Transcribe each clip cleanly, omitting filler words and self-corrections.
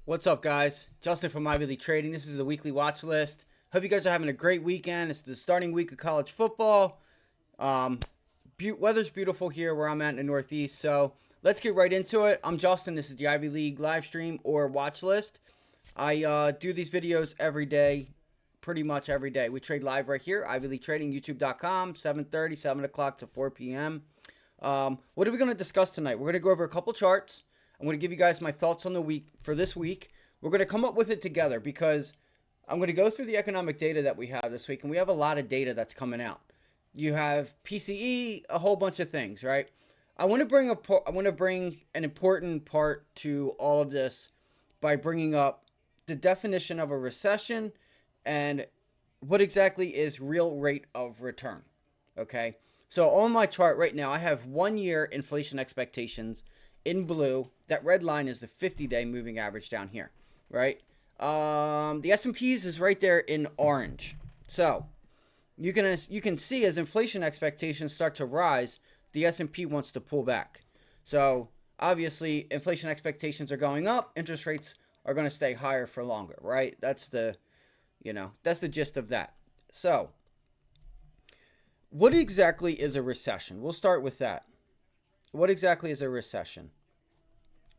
What's up, guys? Justin from Ivy League Trading. This is the weekly watch list. Hope you guys are having a great weekend. It's the starting week of college football. Um, Weather's beautiful here where I'm at in the Northeast, so let's get right into it. I'm Justin. This is the Ivy League live stream or watch list. I do these videos every day, pretty much every day. We trade live right here, Ivy League Trading, YouTube.com, 7:30, 7 o'clock to 4 p.m. What are we going to discuss tonight? We're going to go over a couple charts. I'm going to give you guys my thoughts on the week for this week. We're going to come up with it together because I'm going to go through the economic data that we have this week, and we have a lot of data that's coming out. You have PCE, a whole bunch of things, right? I want to bring an important part to all of this by bringing up the definition of a recession and what exactly is real rate of return. Okay? So on my chart right now, I have 1 year inflation expectations in blue. That red line is the 50-day moving average down here, right? The S&Ps is right there in orange. So you can see as inflation expectations start to rise, the S&P wants to pull back. So obviously, inflation expectations are going up. Interest rates are going to stay higher for longer, right? That's the gist of that. So what exactly is a recession? We'll start with that. What exactly is a recession?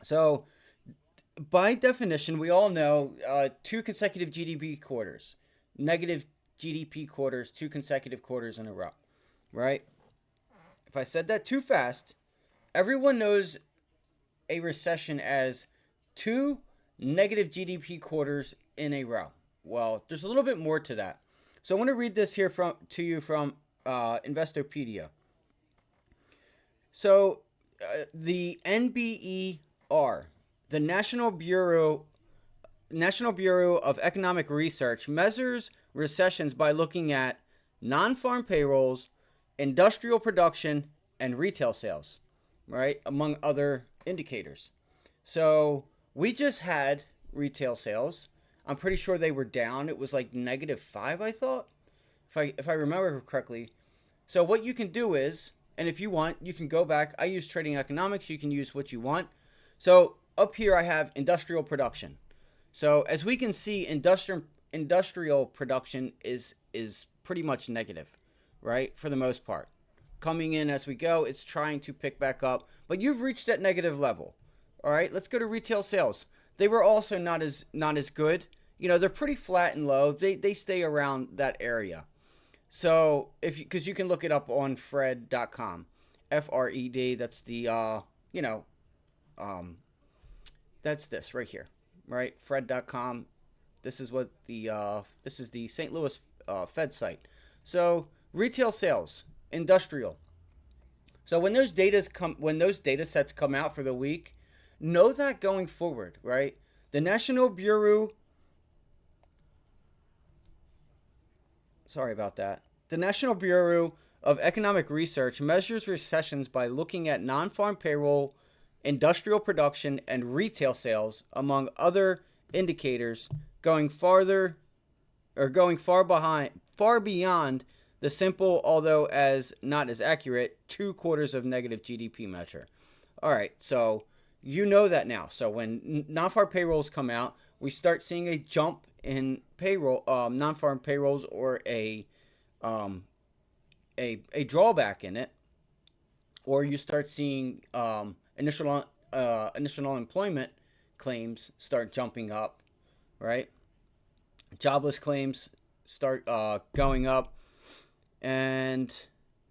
So, by definition, we all know 2 consecutive GDP quarters, negative GDP quarters, 2 consecutive quarters in a row, right? If I said that too fast, everyone knows a recession as 2 negative GDP quarters in a row. Well, there's a little bit more to that. So I want to read this here to you from Investopedia. So the NBER, the National Bureau of Economic Research, measures recessions by looking at non-farm payrolls, industrial production, and retail sales, right? Among other indicators. So we just had retail sales. I'm pretty sure they were down. It was like -5, I thought, if I remember correctly. So what you can do is, and if you want, you can go back. I use trading economics. You can use what you want. So up here I have industrial production. So as we can see, industrial production is pretty much negative, right? For the most part. Coming in as we go, it's trying to pick back up, but you've reached that negative level. All right, let's go to retail sales. They were also not as good. You know, they're pretty flat and low. They stay around that area. So because you can look it up on Fred.com, FRED. That's the that's this right here, right? Fred.com. This is what this is the St. Louis Fed site. So retail sales, industrial. So when those data sets come out for the week, know that going forward, right? The National Bureau. Sorry about that. The National Bureau of Economic Research measures recessions by looking at non-farm payroll, industrial production, and retail sales, among other indicators, going far beyond the simple, although as not as accurate, 2 quarters of negative GDP measure. All right, so you know that now. So when non-farm payrolls come out, we start seeing a jump in payroll, non-farm payrolls, or a drawback in it, or you start seeing initial unemployment claims start jumping up, right? Jobless claims start going up, and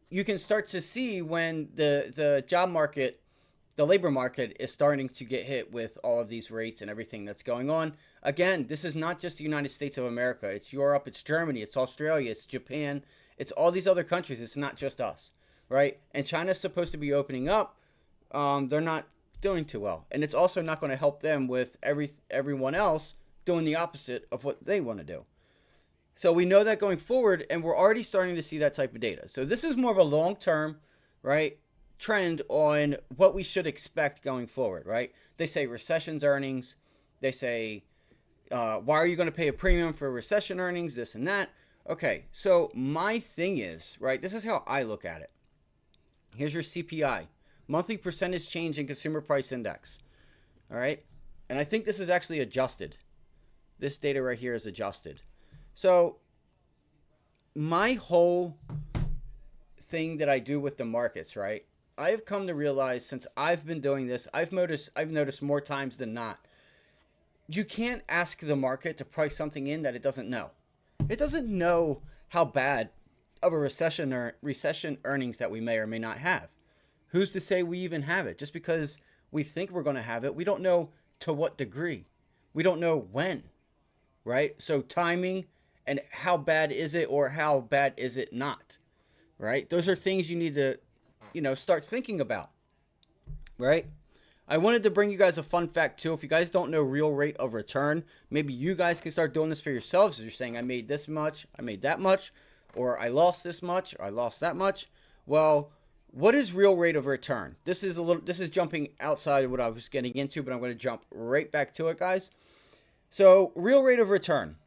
you can start to see when the job market, the labor market, is starting to get hit with all of these rates and everything that's going on. Again, this is not just the United States of America. It's Europe, it's Germany, it's Australia, it's Japan, it's all these other countries. It's not just us, right? And China's supposed to be opening up. They're not doing too well. And it's also not going to help them with everyone else doing the opposite of what they want to do. So we know that going forward, and we're already starting to see that type of data. So this is more of a long-term, right, trend on what we should expect going forward, right? They say recession's earnings. They say, why are you going to pay a premium for recession earnings, this and that? Okay, so my thing is, right, this is how I look at it. Here's your CPI, monthly percentage change in consumer price index. All right. And I think this is actually adjusted. This data right here is adjusted. So my whole thing that I do with the markets, right? I've come to realize since I've been doing this, I've noticed more times than not. You can't ask the market to price something in that it doesn't know. It doesn't know how bad of a recession or recession earnings that we may or may not have. Who's to say we even have it? Just because we think we're going to have it, we don't know to what degree. We don't know when, right? So timing and how bad is it or how bad is it not, right? Those are things you need to, start thinking about, right? I wanted to bring you guys a fun fact too. If you guys don't know real rate of return, maybe you guys can start doing this for yourselves. You're saying I made this much, I made that much, or I lost this much, or I lost that much. Well, what is real rate of return? This is jumping outside of what I was getting into, but I'm going to jump right back to it, guys. So, real rate of return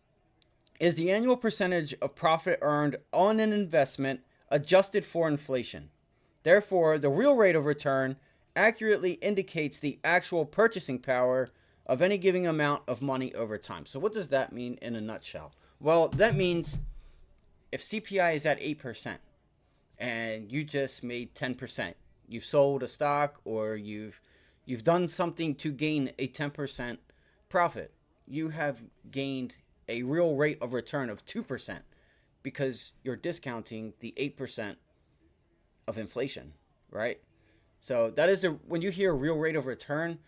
is the annual percentage of profit earned on an investment adjusted for inflation. Therefore, the real rate of return accurately indicates the actual purchasing power of any given amount of money over time. So what does that mean in a nutshell? Well, that means if CPI is at 8% and you just made 10%, you've sold a stock or you've done something to gain a 10% profit, you have gained a real rate of return of 2% because you're discounting the 8% of inflation, right? So that is when you hear real rate of return,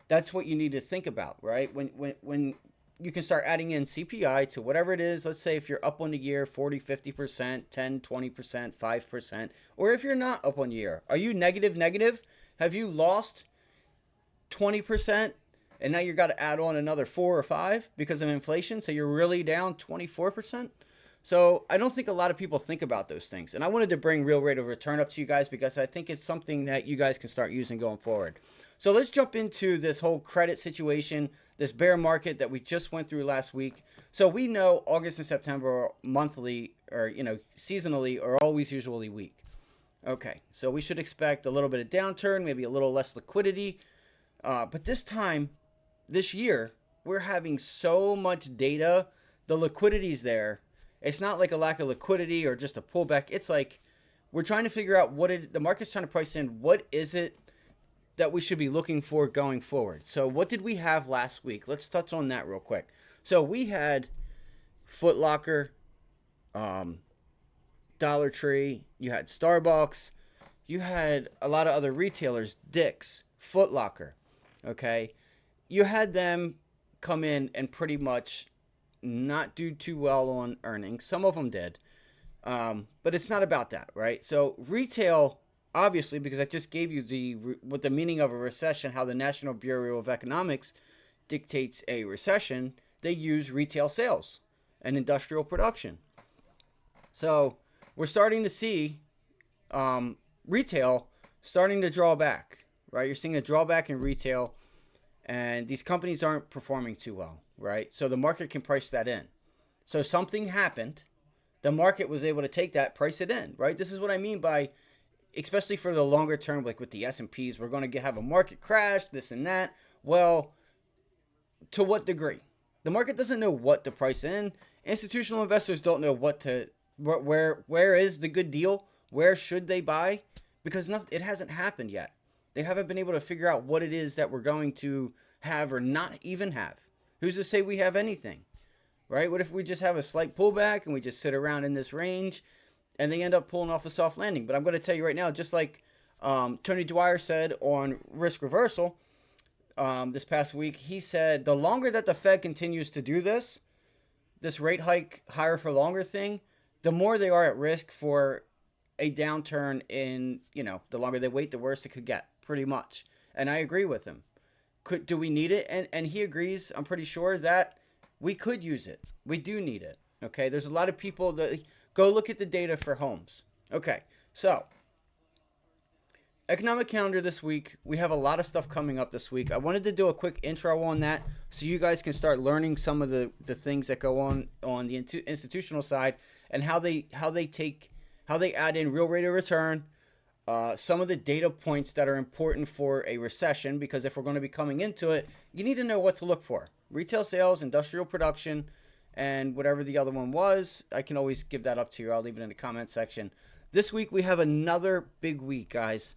that's what you need to think about, right? When you can start adding in CPI to whatever it is. Let's say if you're up on the year 40, 50%, 10, 20%, 5%, or if you're not up on the year, are you negative? Have you lost 20% and now you got to add on another 4 or 5 because of inflation? So you're really down 24%. So I don't think a lot of people think about those things. And I wanted to bring real rate of return up to you guys because I think it's something that you guys can start using going forward. So let's jump into this whole credit situation, this bear market that we just went through last week. So we know August and September monthly or, seasonally are always usually weak. Okay, so we should expect a little bit of downturn, maybe a little less liquidity. But this year, we're having so much data. The liquidity's there. It's not like a lack of liquidity or just a pullback. It's like we're trying to figure out the market's trying to price in. What is it that we should be looking for going forward? So what did we have last week? Let's touch on that real quick. So we had Foot Locker, Dollar Tree, you had Starbucks, you had a lot of other retailers, Dick's, Foot Locker, okay? You had them come in and pretty much not do too well on earnings. Some of them did. But it's not about that, right? So retail, obviously, because I just gave you what the meaning of a recession, how the National Bureau of Economics dictates a recession, they use retail sales and industrial production. So we're starting to see retail starting to draw back, right? You're seeing a drawback in retail, and these companies aren't performing too well, right? So the market can price that in. So something happened. The market was able to take that, price it in, right? This is what I mean by, especially for the longer term, like with the S&Ps, we're going to have a market crash, this and that. Well, to what degree? The market doesn't know what to price in. Institutional investors don't know where is the good deal? Where should they buy? Because it hasn't happened yet. They haven't been able to figure out what it is that we're going to have or not even have. Who's to say we have anything, right? What if we just have a slight pullback and we just sit around in this range and they end up pulling off a soft landing? But I'm going to tell you right now, just like Tony Dwyer said on Risk Reversal this past week, he said the longer that the Fed continues to do this rate hike higher for longer thing, the more they are at risk for a downturn in, the longer they wait, the worse it could get, pretty much. And I agree with him. Do we need it? And he agrees, I'm pretty sure, that we could use it. We do need it. Okay, there's a lot of people that go look at the data for homes. Okay, so economic calendar this week. We have a lot of stuff coming up this week. I wanted to do a quick intro on that so you guys can start learning some of the things that go on the institutional side and how they add in real rate of return, some of the data points that are important for a recession, because if we're going to be coming into it, you need to know what to look for. Retail sales, industrial production, and whatever the other one was. I can always give that up to you. I'll leave it in the comment section. This week we have another big week, guys.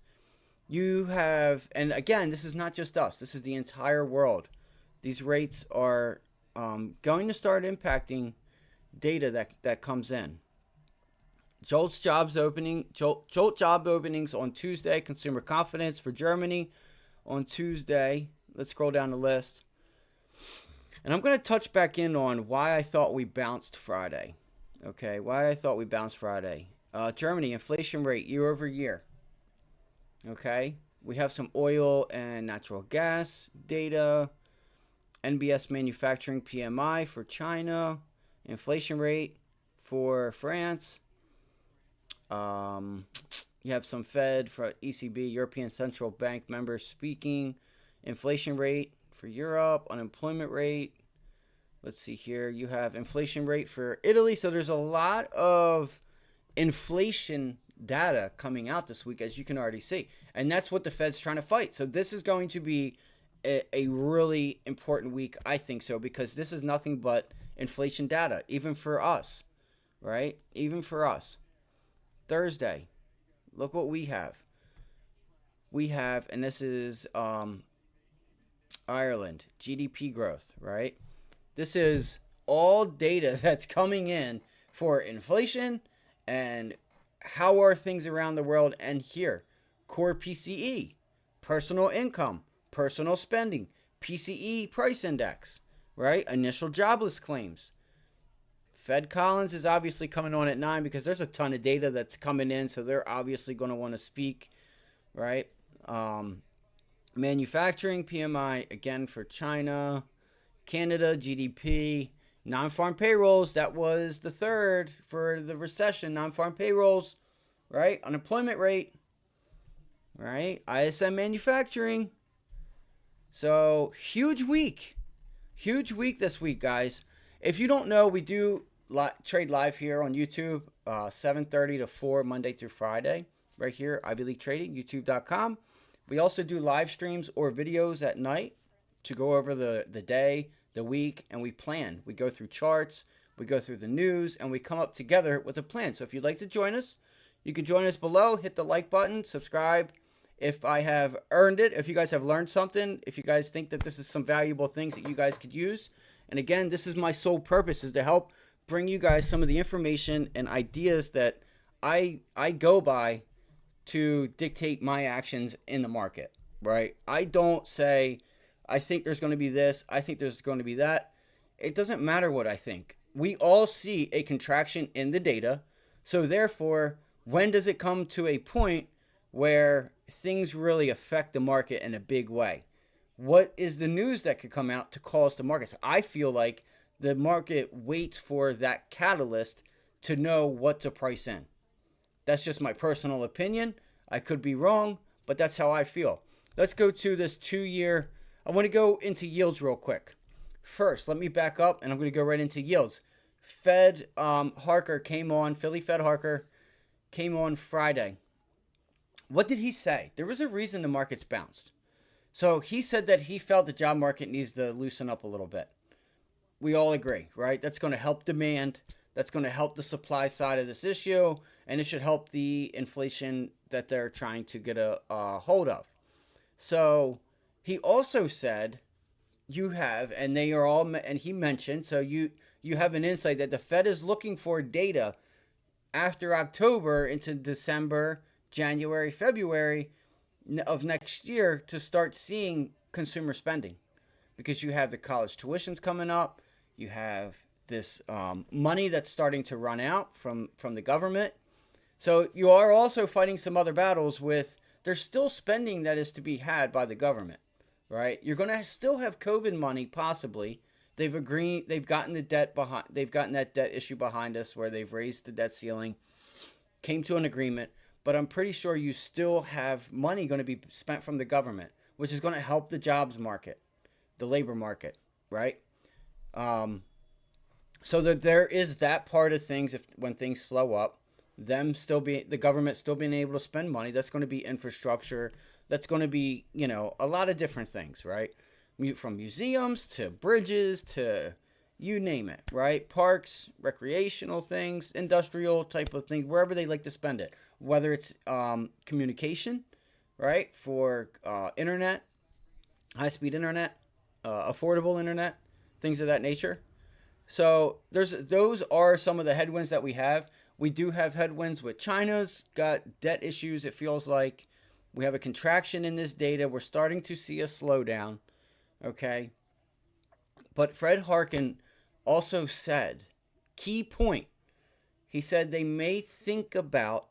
You have, and again, this is not just us. This is the entire world. These rates are going to start impacting data that comes in. Jolt job openings on Tuesday. Consumer confidence for Germany on Tuesday. Let's scroll down the list. And I'm going to touch back in on why I thought we bounced Friday. Okay, why I thought we bounced Friday. Germany, inflation rate year over year. Okay, we have some oil and natural gas data. NBS manufacturing PMI for China. Inflation rate for France. You have some Fed for ECB, European Central Bank members speaking. Inflation rate for Europe, unemployment rate. Let's see here. You have inflation rate for Italy. So there's a lot of inflation data coming out this week, as you can already see. And that's what the Fed's trying to fight. So this is going to be a really important week, I think so, because this is nothing but inflation data, even for us, right? Even for us. Thursday, look what we have. We have, and this is Ireland, GDP growth, right? This is all data that's coming in for inflation and how are things around the world. And here, core PCE, personal income, personal spending, PCE price index, right? Initial jobless claims. Fed Collins is obviously coming on at 9 because there's a ton of data that's coming in, so they're obviously going to want to speak, right? Manufacturing PMI again for China, Canada GDP, non-farm payrolls. That was the third for the recession. Non-farm payrolls, right? Unemployment rate, right? ISM manufacturing. So huge week this week, guys. If you don't know, we do trade live here on YouTube, 7:30 to 4 Monday through Friday, right here, Ivy League Trading, youtube.com. We also do live streams or videos at night to go over the day, the week, and we plan. We go through charts, we go through the news, and we come up together with a plan. So if you'd like to join us, you can join us below. Hit the like button, subscribe. If I have earned it, if you guys have learned something, if you guys think that this is some valuable things that you guys could use. And again, this is my sole purpose, is to help bring you guys some of the information and ideas that I go by to dictate my actions in the market, right? I don't say, I think there's going to be this, I think there's going to be that. It doesn't matter what I think. We all see a contraction in the data. So therefore, when does it come to a point where things really affect the market in a big way? What is the news that could come out to cause the markets? I feel like the market waits for that catalyst to know what to price in. That's just my personal opinion. I could be wrong, but that's how I feel. Let's go to this 2-year. I want to go into yields real quick. First, let me back up, and I'm going to go right into yields. Fed Harker came on, Philly Fed Harker came on Friday. What did he say? There was a reason the markets bounced. So he said that he felt the job market needs to loosen up a little bit. We all agree, right? That's going to help demand. That's going to help the supply side of this issue, and it should help the inflation that they're trying to get a hold of. So he also said you have, and they are all, and he mentioned, so you have an insight that the Fed is looking for data after October into December, January, February of next year to start seeing consumer spending, because you have the college tuitions coming up. You have this money that's starting to run out from the government. So you are also fighting some other battles with, there's still spending that is to be had by the government, right? You're going to still have COVID money, possibly. They've gotten the debt behind, they've gotten that debt issue behind us where they've raised the debt ceiling, came to an agreement, but I'm pretty sure you still have money going to be spent from the government, which is going to help the jobs market, the labor market, right? So that there is that part of things when things slow up. the government still being able to spend money. That's going to be infrastructure. That's going to be, a lot of different things, right? From museums to bridges to you name it, right? Parks, recreational things, industrial type of thing, wherever they like to spend it. Whether it's communication, right? For internet, high speed internet, affordable internet, things of that nature. So those are some of the headwinds that we have. We do have headwinds with China's got debt issues. It feels like we have a contraction in this data. We're starting to see a slowdown. Okay. But Fred Harkin also said, key point, he said they may think about,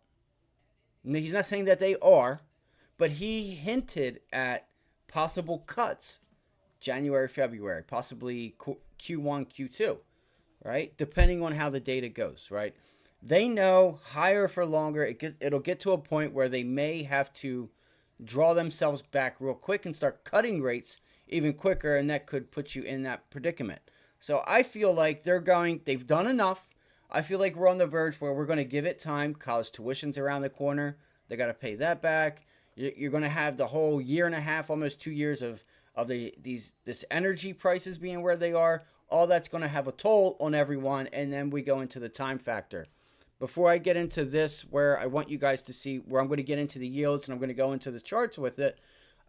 he's not saying that they are, but he hinted at possible cuts January, February, possibly Q1, Q2, right? Depending on how the data goes, right? They know higher for longer. It'll get to a point where they may have to draw themselves back real quick and start cutting rates even quicker, and that could put you in that predicament. So I feel like they've done enough. I feel like we're on the verge where we're going to give it time. College tuition's around the corner. They got to pay that back. You're going to have the whole year and a half, almost 2 years of this energy prices being where they are. All that's going to have a toll on everyone, and then we go into the time factor. Before I get into this, where I want you guys to see where I'm going to get into the yields and I'm going to go into the charts with it,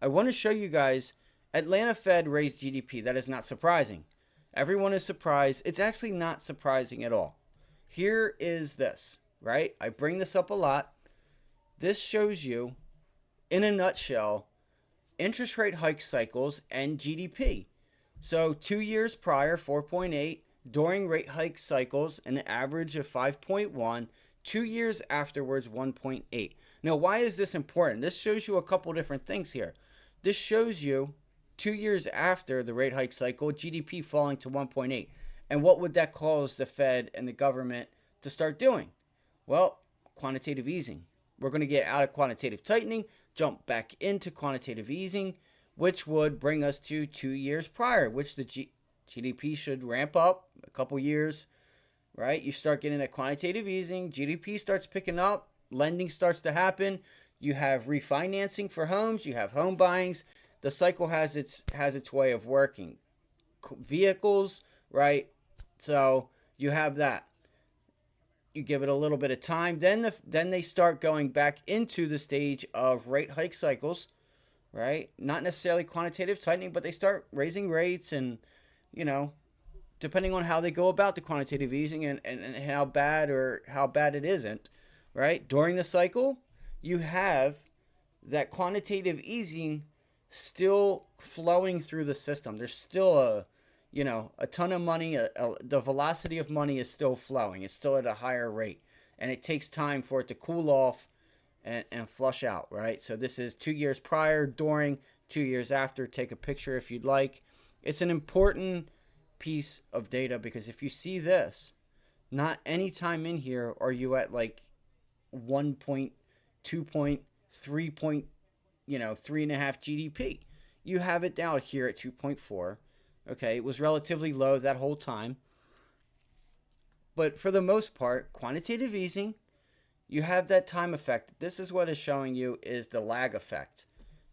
I want to show you guys Atlanta Fed raised GDP. That is not surprising. Everyone is surprised. It's actually not surprising at all. Here is this, right? I bring this up a lot. This shows you, in a nutshell, interest rate hike cycles and GDP. So 2 years prior, 4.8. During rate hike cycles, an average of 5.1. 2 years afterwards, 1.8. Now, why is this important? This shows you a couple different things here. This shows you 2 years after the rate hike cycle, GDP falling to 1.8. And what would that cause the Fed and the government to start doing? Well, quantitative easing. We're going to get out of quantitative tightening, jump back into quantitative easing, which would bring us to 2 years prior, which the GDP should ramp up a couple years, right? You start getting that quantitative easing, GDP starts picking up, lending starts to happen. You have refinancing for homes, you have home buyings. The cycle has its way of working. Vehicles, right? So you have that. You give it a little bit of time, then they start going back into the stage of rate hike cycles, right? Not necessarily quantitative tightening, but they start raising rates and, depending on how they go about the quantitative easing and how bad it isn't, right? During the cycle, you have that quantitative easing still flowing through the system. There's still a ton of money. The velocity of money is still flowing. It's still at a higher rate, and it takes time for it to cool off and flush out, right? So this is 2 years prior, during, 2 years after. Take a picture if you'd like. It's an important piece of data because if you see this, not any time in here are you at like 1 point, 2 point, 3 point, 3.5 GDP. You have it down here at 2.4. Okay, it was relatively low that whole time. But for the most part, quantitative easing, you have that time effect. This is what it's showing you is the lag effect,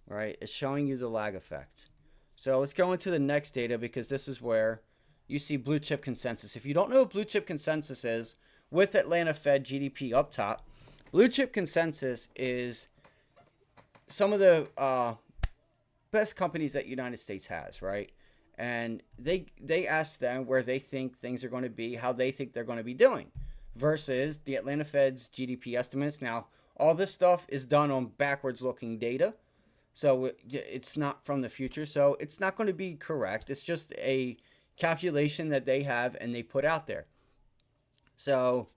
right? It's showing you the lag effect. So let's go into the next data because this is where you see blue chip consensus. If you don't know what blue chip consensus is, with Atlanta Fed GDP up top, blue chip consensus is some of the best companies that United States has, right? And they ask them where they think things are going to be, how they think they're going to be doing, versus the Atlanta Fed's GDP estimates. Now, all this stuff is done on backwards-looking data, so it's not from the future, so it's not going to be correct. It's just a calculation that they have and they put out there. So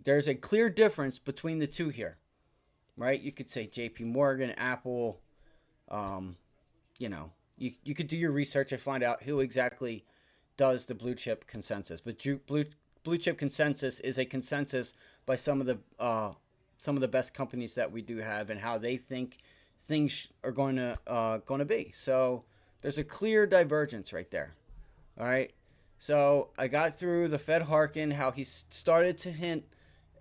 there's a clear difference between the two here, right? You could say JP Morgan, Apple, you could do your research and find out who exactly does the blue chip consensus. But blue chip consensus is a consensus by some of the best companies that we do have and how they think things are going to be. So there's a clear divergence right there. All right. So I got through the Fed Harkin, how he started to hint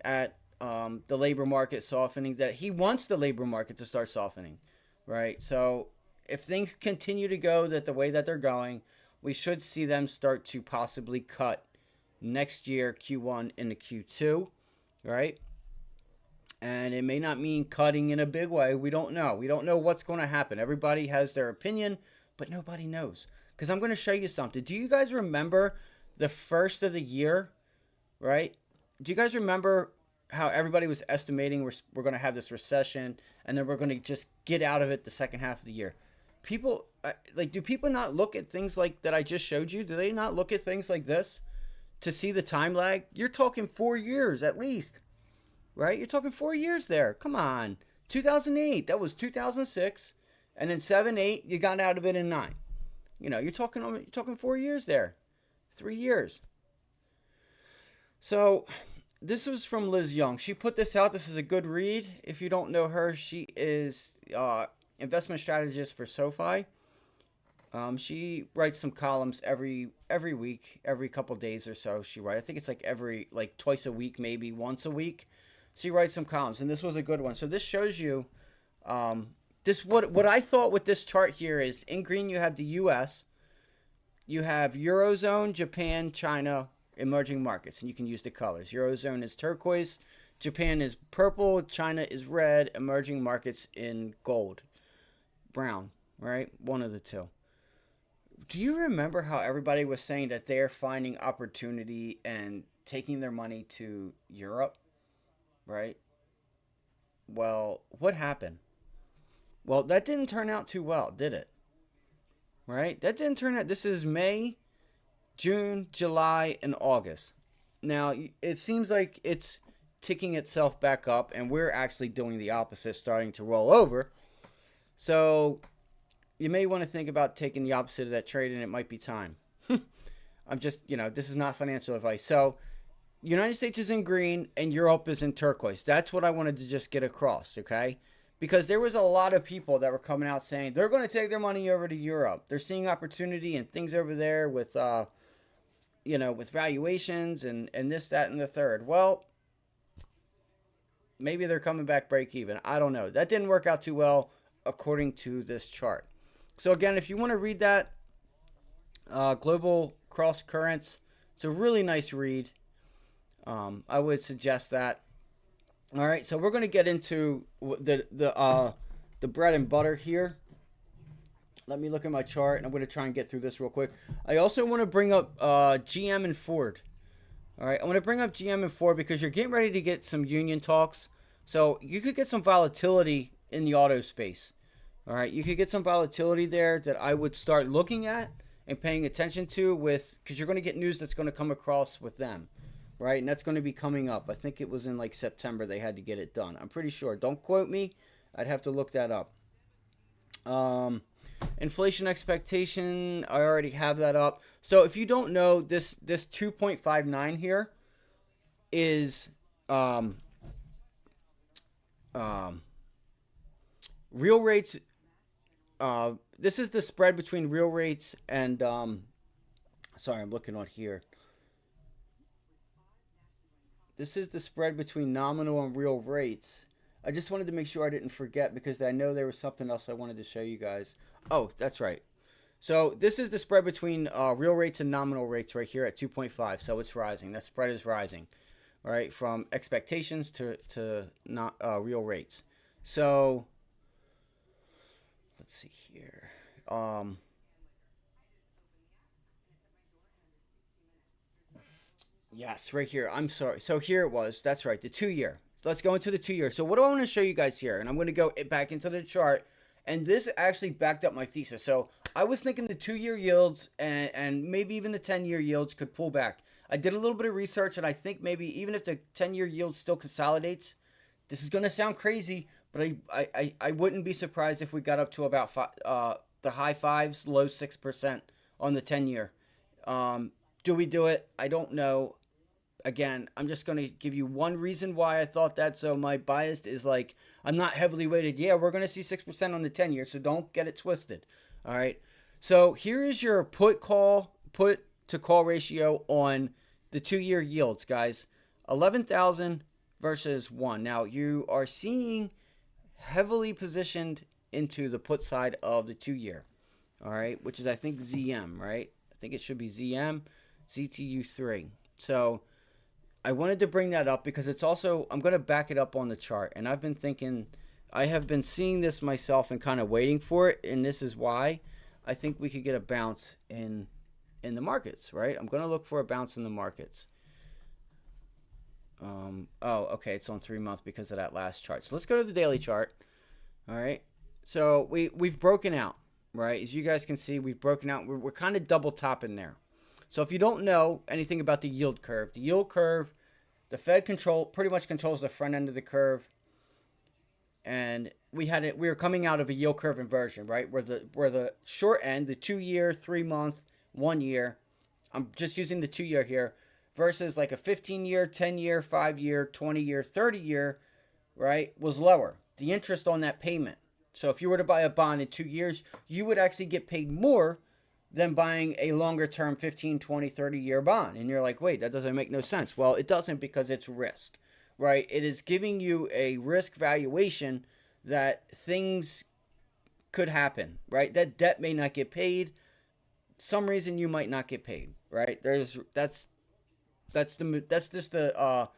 at the labor market softening, that he wants the labor market to start softening, right? So if things continue to go that the way that they're going, we should see them start to possibly cut next year, Q1 into Q2, right? And it may not mean cutting in a big way. We don't know. We don't know what's going to happen. Everybody has their opinion, but nobody knows. Because I'm going to show you something. Do you guys remember the first of the year, right? Do you guys remember how everybody was estimating we're going to have this recession and then we're going to just get out of it the second half of the year? People, like, do people not look at things like that I just showed you? Do they not look at things like this to see the time lag? You're talking 4 years at least. Right? You're talking 4 years there. Come on. 2008, that was 2006. And then 7, 8, you got out of it in 9. You know, you're talking 4 years there. 3 years. So this was from Liz Young. She put this out. This is a good read. If you don't know her, she is investment strategist for SoFi. She writes some columns every week, every couple days or so. She writes. I think it's like twice a week, maybe once a week. She writes some columns, and this was a good one. So this shows you this what I thought with this chart here is in green you have the U.S., you have Eurozone, Japan, China, emerging markets, and you can use the colors. Eurozone is turquoise, Japan is purple, China is red, emerging markets in gold, brown, right? One of the two. Do you remember how everybody was saying that they're finding opportunity and taking their money to Europe? Right? Well, what happened? Well, that didn't turn out too well, did it? Right? That didn't turn out. This is May, June, July, and August. Now, it seems like it's ticking itself back up, and we're actually doing the opposite, starting to roll over. So, you may want to think about taking the opposite of that trade, and it might be time. I'm just, this is not financial advice. So, United States is in green and Europe is in turquoise. That's what I wanted to just get across, okay? Because there was a lot of people that were coming out saying they're going to take their money over to Europe. They're seeing opportunity and things over there with, with valuations and this, that, and the third. Well, maybe they're coming back break even. I don't know. That didn't work out too well according to this chart. So again, if you want to read that, Global Cross Currents, it's a really nice read. I would suggest that. All right, so we're going to get into the bread and butter here. Let me look at my chart, and I'm going to try and get through this real quick. I also want to bring up GM and Ford. All right, I want to bring up GM and Ford because you're getting ready to get some union talks. So you could get some volatility in the auto space. All right, you could get some volatility there that I would start looking at and paying attention to because you're going to get news that's going to come across with them. Right, and that's going to be coming up. I think it was in like September they had to get it done. I'm pretty sure. Don't quote me. I'd have to look that up. Inflation expectation, I already have that up. So if you don't know, this 2.59 here is real rates. This is the spread between real rates and sorry, I'm looking on here. This is the spread between nominal and real rates. I just wanted to make sure I didn't forget because I know there was something else I wanted to show you guys. Oh, that's right. So this is the spread between real rates and nominal rates right here at 2.5. So it's rising. That spread is rising, all right, from expectations to not real rates. So let's see here. Yes, right here. I'm sorry. So here it was. That's right. The 2-year. So let's go into the 2-year. So what do I want to show you guys here? And I'm going to go back into the chart. And this actually backed up my thesis. So I was thinking the 2-year yields and maybe even the 10-year yields could pull back. I did a little bit of research, and I think maybe even if the 10-year yield still consolidates, this is going to sound crazy, but I wouldn't be surprised if we got up to about the high 5s, low 6% on the 10-year. Do we do it? I don't know. Again, I'm just going to give you one reason why I thought that. So my bias is like, I'm not heavily weighted. Yeah, we're going to see 6% on the 10-year, so don't get it twisted. All right. So here is your put to call ratio on the 2-year yields, guys. 11,000, versus 1. Now, you are seeing heavily positioned into the put side of the 2-year, all right, which is, I think, ZM, right? I think it should be ZM, ZTU3. So I wanted to bring that up because it's also, I'm going to back it up on the chart. And I've been thinking, I have been seeing this myself and kind of waiting for it. And this is why I think we could get a bounce in the markets, right? I'm going to look for a bounce in the markets. Oh, okay, it's on 3-month because of that last chart. So let's go to the daily chart. All right. So we've broken out, right? As you guys can see, we've broken out. We're kind of double topping there. So if you don't know anything about the yield curve, the Fed pretty much controls the front end of the curve. And we were coming out of a yield curve inversion, right? Where the short end, the 2-year, 3-month, 1 year, I'm just using the 2-year here, versus like a 15-year, 10-year, 5-year, 20-year, 30-year, right, was lower. The interest on that payment. So if you were to buy a bond in 2 years, you would actually get paid more than buying a longer term 15, 20, 30-year bond. And you're like, wait, that doesn't make no sense. Well, it doesn't, because it's risk, right? It is giving you a risk valuation that things could happen, right? That debt may not get paid. Some reason you might not get paid, right? That's just the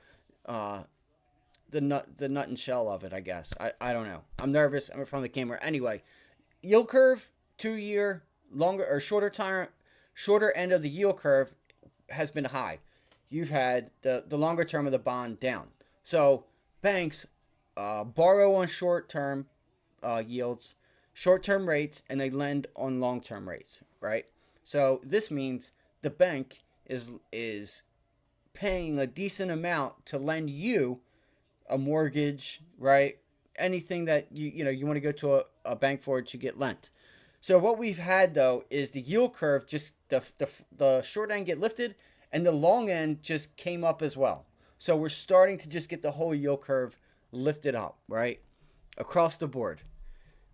nut and shell of it, I guess. I don't know. I'm nervous. I'm in front of the camera. Anyway, yield curve, 2-year, longer or shorter end of the yield curve has been high. You've had the longer term of the bond down. So banks borrow on short-term yields, short-term rates, and they lend on long-term rates, right? So this means the bank is paying a decent amount to lend you a mortgage, right? Anything that you want to go to a bank for to get lent. So what we've had though is the yield curve, just the short end get lifted and the long end just came up as well. So we're starting to just get the whole yield curve lifted up, right? Across the board.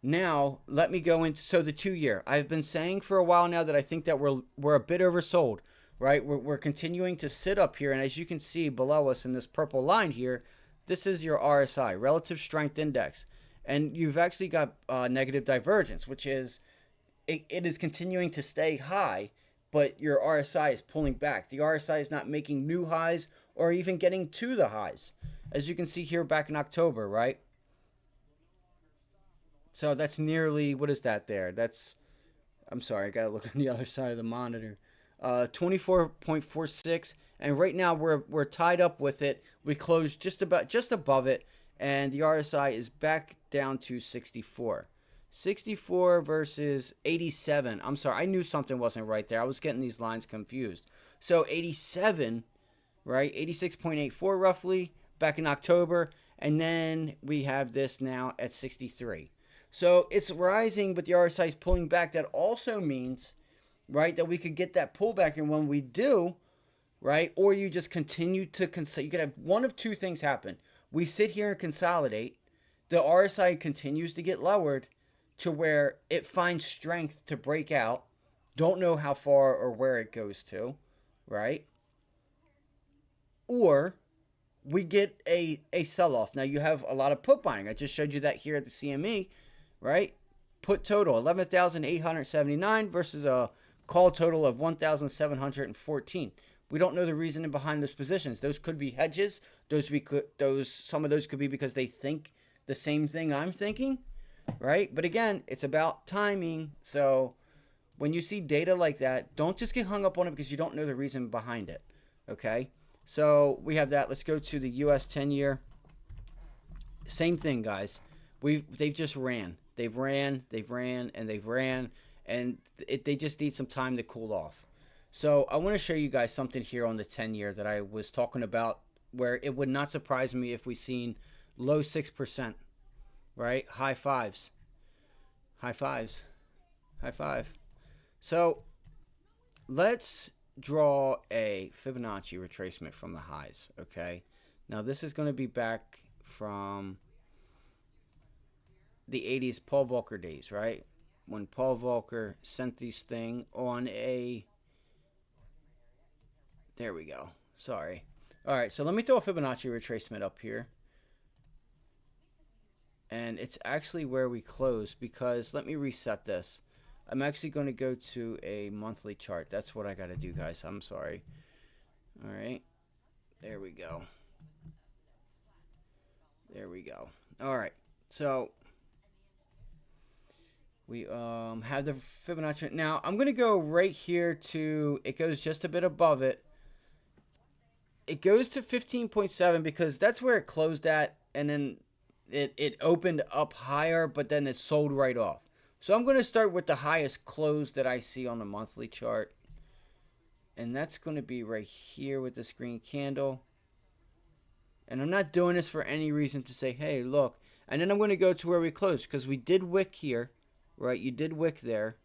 Now, let me go into the 2-year. I've been saying for a while now that I think that we're a bit oversold, right? We're continuing to sit up here, and as you can see below us in this purple line here, this is your RSI, Relative Strength Index. And you've actually got negative divergence, which is it is continuing to stay high, but your RSI is pulling back. The RSI is not making new highs or even getting to the highs, as you can see here back in October, right? So that's nearly, what is that there? I'm sorry, I got to look on the other side of the monitor. 24.46, and right now we're tied up with it. We closed just above it, and the RSI is back down to 64. 64 versus 87. I'm sorry, I knew something wasn't right there. I was getting these lines confused. So 87, right? 86.84 roughly back in October, and then we have this now at 63. So it's rising, but the RSI is pulling back. That also means, right, that we could get that pullback, and when we do, right, or you just continue to you could have one of two things happen. We sit here and consolidate, the RSI continues to get lowered to where it finds strength to break out. Don't know how far or where it goes to, right? Or we get a sell-off. Now you have a lot of put buying. I just showed you that here at the CME, right? Put total 11,879 versus a call total of 1,714. We don't know the reasoning behind those positions. Those could be hedges. Some of those could be because they think the same thing I'm thinking, right? But again, it's about timing. So when you see data like that, don't just get hung up on it because you don't know the reason behind it. Okay? So we have that. Let's go to the US 10-year. Same thing, guys. They've just ran. They've ran, and they just need some time to cool off. So I want to show you guys something here on the 10-year that I was talking about, where it would not surprise me if we seen low 6%, right? High fives. So let's draw a Fibonacci retracement from the highs, okay? Now this is going to be back from the 80s Paul Volcker days, right? When Paul Volcker sent this thing on there we go. Sorry. All right, so let me throw a Fibonacci retracement up here. And it's actually where we close, because let me reset this. I'm actually going to go to a monthly chart. That's what I got to do, guys. I'm sorry. All right. There we go. There we go. All right. So we have the Fibonacci. Now, I'm going to go right here to, it goes just a bit above it. It goes to 15.7 because that's where it closed at, and then it opened up higher, but then it sold right off. So I'm going to start with the highest close that I see on the monthly chart. And that's going to be right here with this green candle. And I'm not doing this for any reason to say, hey, look. And then I'm going to go to where we closed, because we did wick here, right? You did wick there.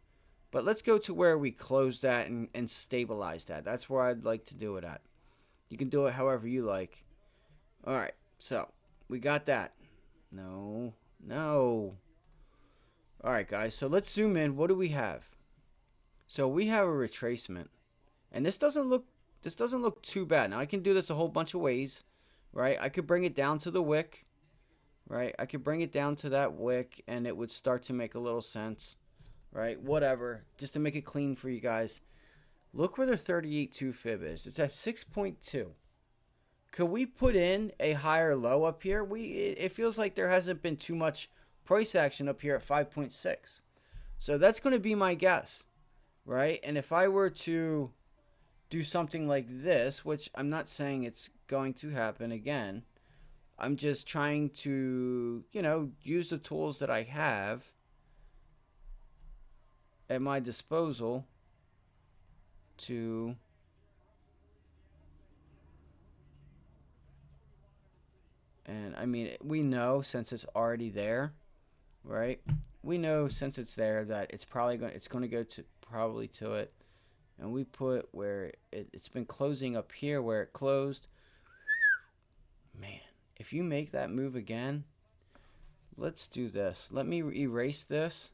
But let's go to where we closed at and stabilize that. That's where I'd like to do it at. You can do it however you like. All right, so we got that. No. All right, guys, so let's zoom in. What do we have? So we have a retracement. And this doesn't look too bad. Now, I can do this a whole bunch of ways, right? I could bring it down to the wick, right? I could bring it down to that wick, and it would start to make a little sense, right? Whatever, just to make it clean for you guys. Look where the 38.2 fib is. It's at 6.2. Could we put in a higher low up here? It feels like there hasn't been too much price action up here at 5.6. So that's going to be my guess, right? And if I were to do something like this, which I'm not saying it's going to happen again, I'm just trying to, use the tools that I have at my disposal to and I mean, we know since it's already there, right? We know since it's there that it's going to go to probably to it. And we put where it's been closing up here where it closed. Man, if you make that move again, let's do this. Let me erase this,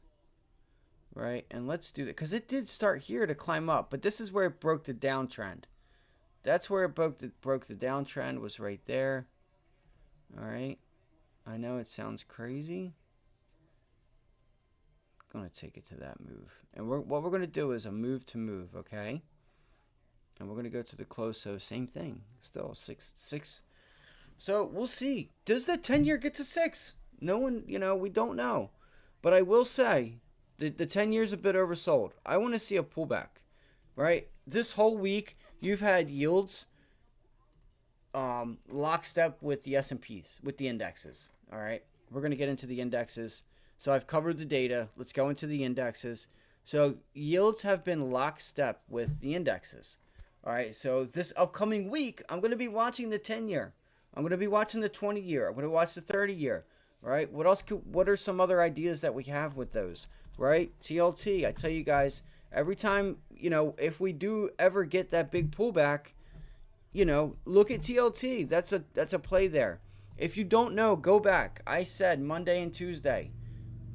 right? And let's do that, because it did start here to climb up, but this is where it broke the downtrend. That's where it broke the downtrend, was right there. All right. I know it sounds crazy. I'm going to take it to that move. And what we're going to do is a move to move, okay? And we're going to go to the close, so same thing. Still 6. So we'll see. Does the 10-year get to 6? No one, we don't know. But I will say the 10 years a bit oversold. I want to see a pullback, right? This whole week, you've had yields lockstep with the S&Ps, with the indexes. All right, we're going to get into the indexes. So I've covered the data. Let's go into the indexes. So yields have been lockstep with the indexes. All right, so this upcoming week, I'm going to be watching the 10-year. I'm going to be watching the 20-year. I'm going to watch the 30-year. All right, what are some other ideas that we have with those, right? TLT, I tell you guys, every time, if we do ever get that big pullback, look at TLT. That's a play there. If you don't know, go back. I said Monday and Tuesday.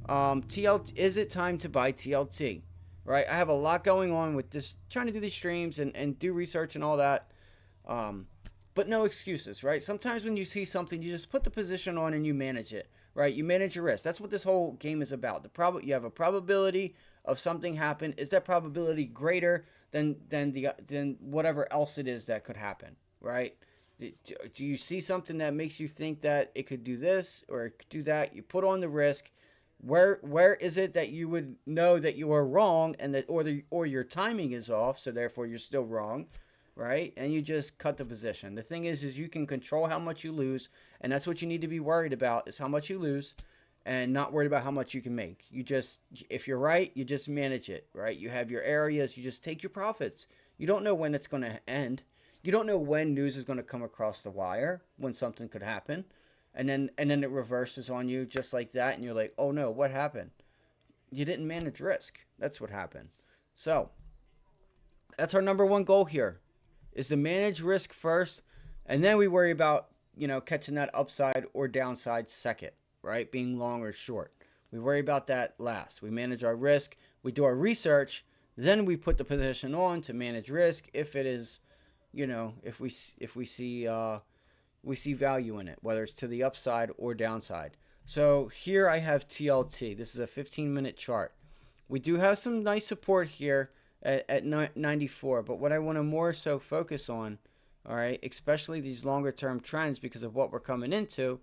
TLT, is it time to buy TLT? Right? I have a lot going on with this, trying to do these streams and do research and all that. But no excuses, right? Sometimes when you see something, you just put the position on and you manage it, right? You manage your risk. That's what this whole game is about. You have a probability of something happen. Is that probability greater than whatever else it is that could happen, right? Do you see something that makes you think that it could do this or it could do that? You put on the risk. Where is it that you would know that you are wrong and that or your timing is off, so therefore you're still wrong, right? And you just cut the position. The thing is you can control how much you lose, and that's what you need to be worried about, is how much you lose, and not worried about how much you can make. If you're right, you just manage it, right? You have your areas, you just take your profits. You don't know when it's going to end. You don't know when news is going to come across the wire, when something could happen. And then it reverses on you just like that, and you're like, oh no, what happened? You didn't manage risk. That's what happened. So that's our number one goal here, is to manage risk first, and then we worry about, catching that upside or downside second, right? Being long or short. We worry about that last. We manage our risk, we do our research, then we put the position on to manage risk if it is if we see value in it, whether it's to the upside or downside. So here I have TLT. This is a 15-minute chart. We do have some nice support here at 94, but what I want to more so focus on, all right, especially these longer term trends because of what we're coming into,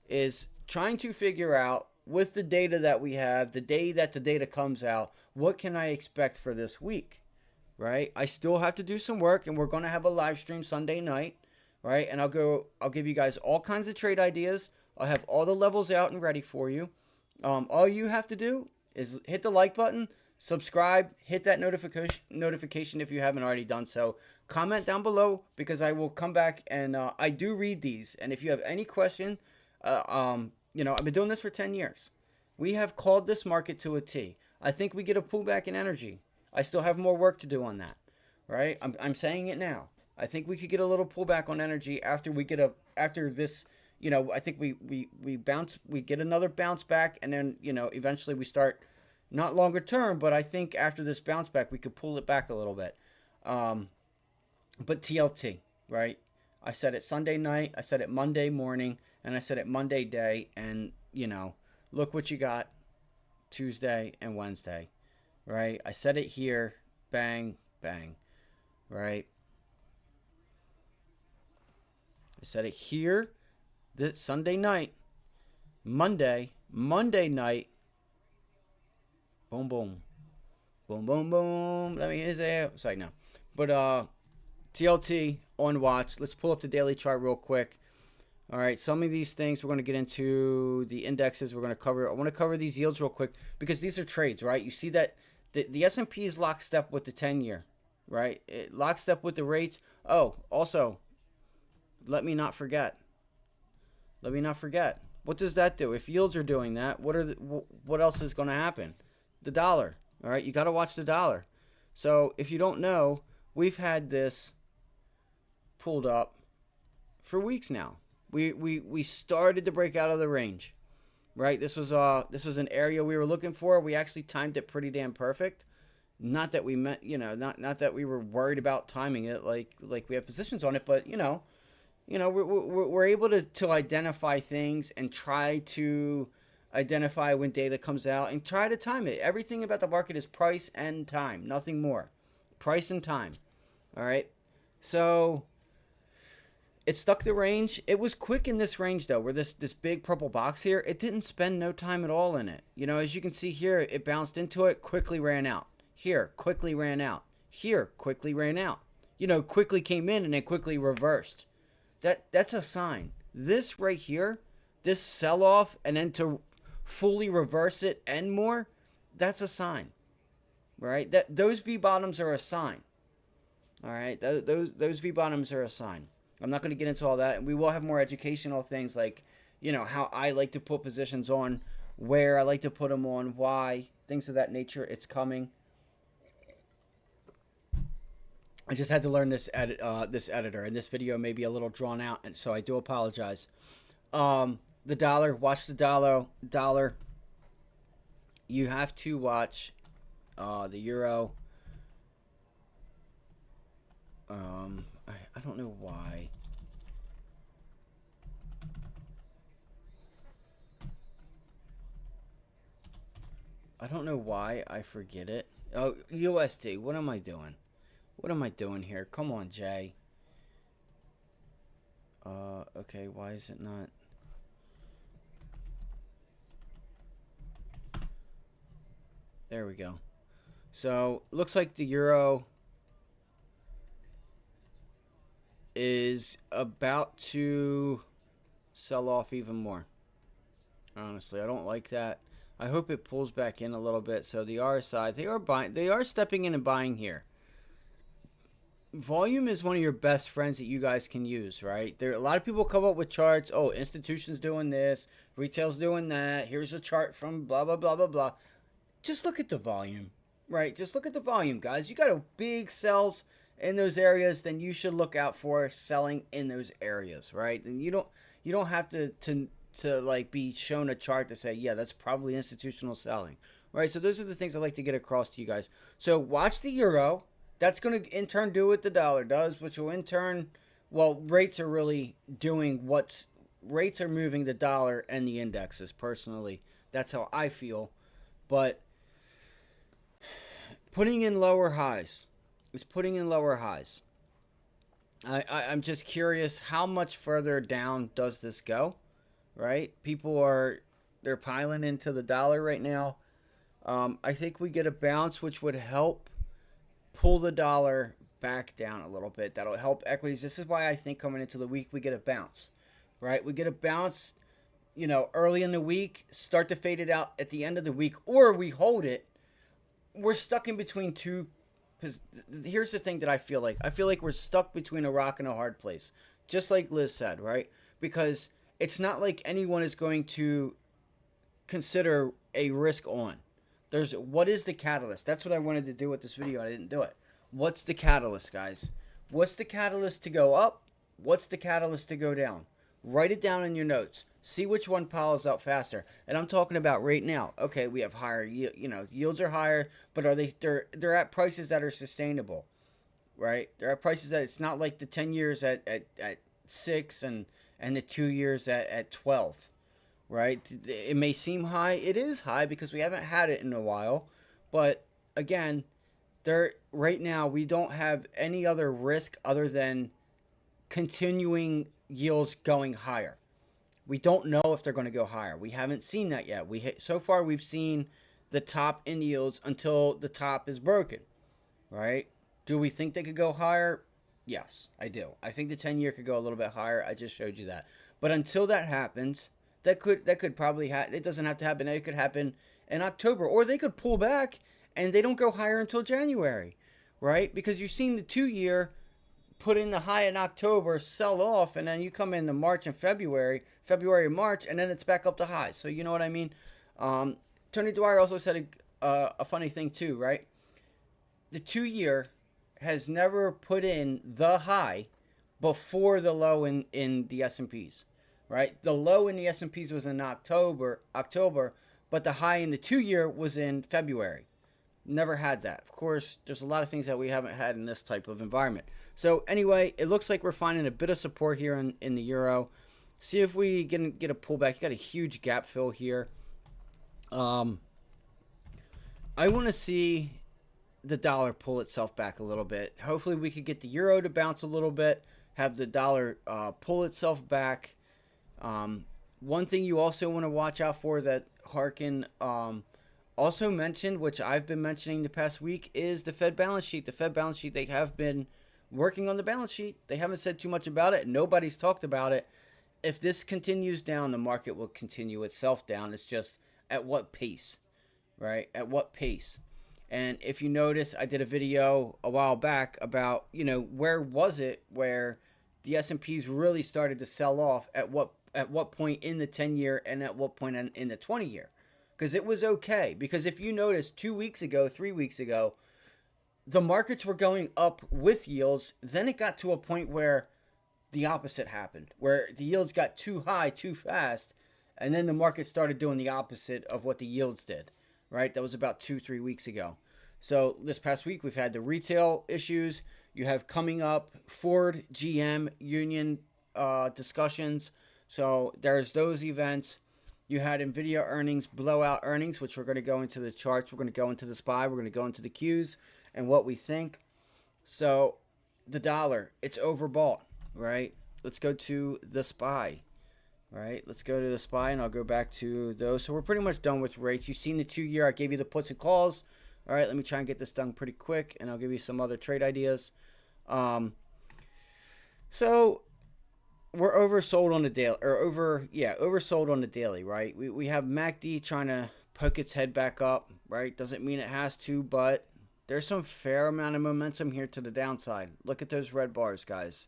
is trying to figure out with the data that we have, the day that the data comes out, what can I expect for this week, right? I still have to do some work, and we're going to have a live stream Sunday night, right? And I'll give you guys all kinds of trade ideas. I'll have all the levels out and ready for you. All you have to do is hit the like button, subscribe, hit that notification if you haven't already done so. Comment down below because I will come back and I do read these. And if you have any question, I've been doing this for 10 years. We have called this market to a T. I think we get a pullback in energy. I still have more work to do on that, right? I'm saying it now. I think we could get a little pullback on energy after this. I think we get another bounce back, and then eventually we start, not longer term, but I think after this bounce back we could pull it back a little bit. But TLT, right? I said it Sunday night, I said it Monday morning, and I said it Monday day, and look what you got Tuesday and Wednesday, right? I said it here, bang, bang, right? I said it here this Sunday night, Monday night, boom, boom, boom, boom, boom. Let me say it. Sorry, no. But TLT on watch. Let's pull up the daily chart real quick. All right, some of these things we're going to get into the indexes. We're going to cover. I want to cover these yields real quick because these are trades, right? You see that the S&P is lockstep with the 10-year, right? Lockstep with the rates. Oh, also, let me not forget. What does that do? If yields are doing that, what else is going to happen? The dollar. All right, you got to watch the dollar. So if you don't know, we've had this pulled up for weeks now. We started to break out of the range, right? This was an area we were looking for. We actually timed it pretty damn perfect. Not that we meant, not that we were worried about timing it like we have positions on it, but we're able to identify things and try to identify when data comes out and try to time it. Everything about the market is price and time, nothing more. Price and time. All right. So it stuck the range. It was quick in this range though, where this big purple box here, it didn't spend no time at all in it. As you can see here, it bounced into it, quickly ran out. Here, quickly ran out. Here, quickly ran out. Quickly came in and then quickly reversed. That's a sign. This right here, this sell-off and then to fully reverse it and more, that's a sign. Right? Those V-bottoms are a sign. All right? Those V-bottoms are a sign. I'm not going to get into all that. And we will have more educational things like, how I like to put positions on, where I like to put them on, why, things of that nature. It's coming. I just had to learn this editor, and this video may be a little drawn out, and so I do apologize. The dollar, watch the dollar. You have to watch the euro. I don't know why. I don't know why I forget it. Oh, USD. What am I doing? What am I doing here? Come on, Jay. Okay, why is it not? There we go. So, looks like the euro is about to sell off even more. Honestly, I don't like that. I hope it pulls back in a little bit. So the RSI, they are stepping in and buying here. Volume is one of your best friends that you guys can use, right? A lot of people come up with charts. Oh, institutions doing this, retail's doing that. Here's a chart from blah, blah, blah, blah, blah. Just look at the volume, right? Just look at the volume, guys. You got a big sells in those areas, then you should look out for selling in those areas, right? And you don't have to like be shown a chart to say, yeah, that's probably institutional selling, right? So those are the things I like to get across to you guys. So watch the euro. That's going to in turn do what the dollar does, which will in turn, well, rates are really doing what's rates are moving the dollar and the indexes. Personally, that's how I feel. But putting in lower highs is putting in lower highs. I'm just curious, how much further down does this go? Right? People are they're piling into the dollar right now. I think we get a bounce, which would help pull the dollar back down a little bit. That'll help equities. This is why I think coming into the week we get a bounce, right? We get a bounce, early in the week, start to fade it out at the end of the week, or we hold it. We're stuck in between two. Because here's the thing that I feel like. I feel like we're stuck between a rock and a hard place, just like Liz said, right? Because it's not like anyone is going to consider a risk on. There's what is the catalyst? That's what I wanted to do with this video. I didn't do it. What's the catalyst, guys? What's the catalyst to go up? What's the catalyst to go down? Write it down in your notes. See which one piles up faster. And I'm talking about right now. Okay, we have higher, yields are higher, but are they're at prices that are sustainable, right? They're at prices that it's not like the 10 years at 6 and the 2 years at 12, right? It may seem high. It is high because we haven't had it in a while. But again, right now we don't have any other risk other than continuing yields going higher. We don't know if they're going to go higher. We haven't seen that yet. So far we've seen the top in yields until the top is broken, right? Do we think they could go higher? Yes, I do. I think the 10-year could go a little bit higher. I just showed you that. But until that happens, that could probably it doesn't have to happen. It could happen in October, or they could pull back and they don't go higher until January, right? Because you've seen the 2-year put in the high in October, sell off, and then you come into March and February, March, and then it's back up to high. So you know what I mean? Tony Dwyer also said a funny thing too, right? The 2-year has never put in the high before the low in the S&Ps, right? The low in the S&Ps was in October, but the high in the 2-year was in February. Never had that. Of course, there's a lot of things that we haven't had in this type of environment. So anyway, it looks like we're finding a bit of support here in the euro. See if we can get a pullback. You got a huge gap fill here. I want to see the dollar pull itself back a little bit. Hopefully we could get the euro to bounce a little bit, have the dollar pull itself back. One thing you also want to watch out for that Harkin also mentioned, which I've been mentioning the past week, is the Fed balance sheet. The Fed balance sheet, they have been working on the balance sheet. They haven't said too much about it. Nobody's talked about it. If this continues down, the market will continue itself down. It's just at what pace, right? At what pace? And if you notice, I did a video a while back about, where was it where the S&Ps really started to sell off at what point in the 10-year and at what point in the 20-year. Because it was okay. Because if you notice, 2 weeks ago, 3 weeks ago, the markets were going up with yields. Then it got to a point where the opposite happened, where the yields got too high too fast, and then the market started doing the opposite of what the yields did, right? That was about 2-3 weeks ago. So this past week, we've had the retail issues. You have coming up Ford, GM, union discussions. So there's those events. You had NVIDIA earnings, blowout earnings, which we're going to go into the charts. We're going to go into the SPY. We're going to go into the Qs and what we think. So the dollar, it's overbought, right? Let's go to the SPY, right? Let's go to the SPY, and I'll go back to those. So we're pretty much done with rates. You've seen the 2-year. I gave you the puts and calls. All right, let me try and get this done pretty quick, and I'll give you some other trade ideas. So we're oversold on the daily, oversold on the daily, right? We have MACD trying to poke its head back up, right? Doesn't mean it has to, but there's some fair amount of momentum here to the downside. Look at those red bars, guys.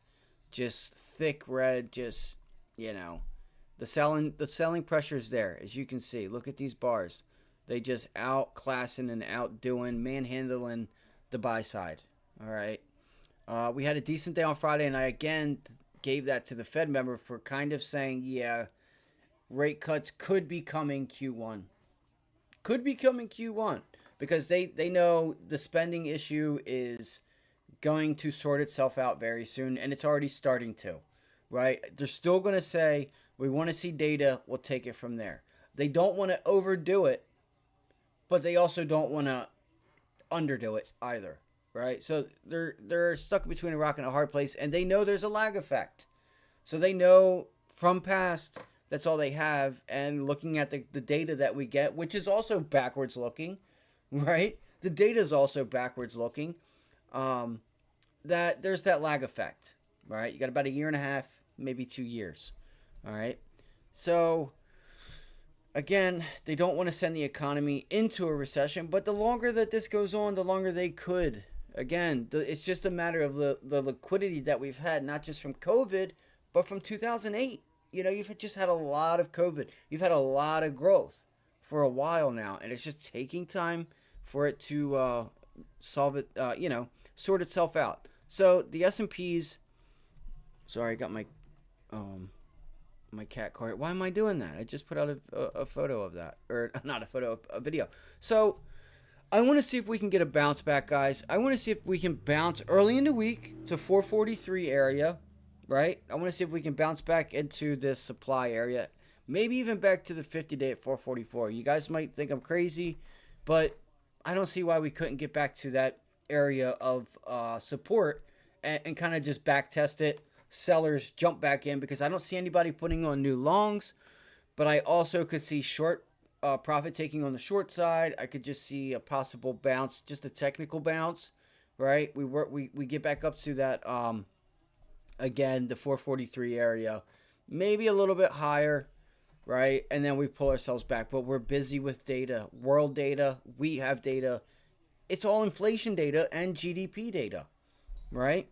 Just thick red, just, the selling pressure is there, as you can see. Look at these bars. They just outclassing and outdoing, manhandling the buy side. All right. We had a decent day on Friday, and I again gave that to the Fed member for kind of saying, yeah, rate cuts could be coming Q1. Could be coming Q1 because they know the spending issue is going to sort itself out very soon, and it's already starting to, right? They're still going to say, we want to see data, we'll take it from there. They don't want to overdo it, but they also don't want to underdo it either, right? So they're stuck between a rock and a hard place, and they know there's a lag effect. So they know from past that's all they have, and looking at the data that we get, which is also backwards looking, right? The data is also backwards looking. That there's that lag effect, right? You got about a year and a half, maybe 2 years, all right? So again, they don't want to send the economy into a recession, but the longer that this goes on, the longer they could. Again, it's just a matter of the liquidity that we've had, not just from COVID, but from 2008. You know, you've just had a lot of COVID. You've had a lot of growth for a while now, and it's just taking time for it to solve it, sort itself out. So the S&Ps, sorry, I got my my cat card. Why am I doing that? I just put out a photo of that, or not a photo, a video. So I want to see if we can get a bounce back, guys. I want to see if we can bounce early in the week to 443 area, right? I want to see if we can bounce back into this supply area, maybe even back to the 50-day at 444. You guys might think I'm crazy, but I don't see why we couldn't get back to that area of support and kind of just back test it. Sellers jump back in, because I don't see anybody putting on new longs, but I also could see short profit taking on the short side. I could just see a possible bounce, just a technical bounce, right? We get back up to that again, the 443 area, maybe a little bit higher, right? And then we pull ourselves back, but we're busy with data, world data. We have data. It's all inflation data and GDP data, right?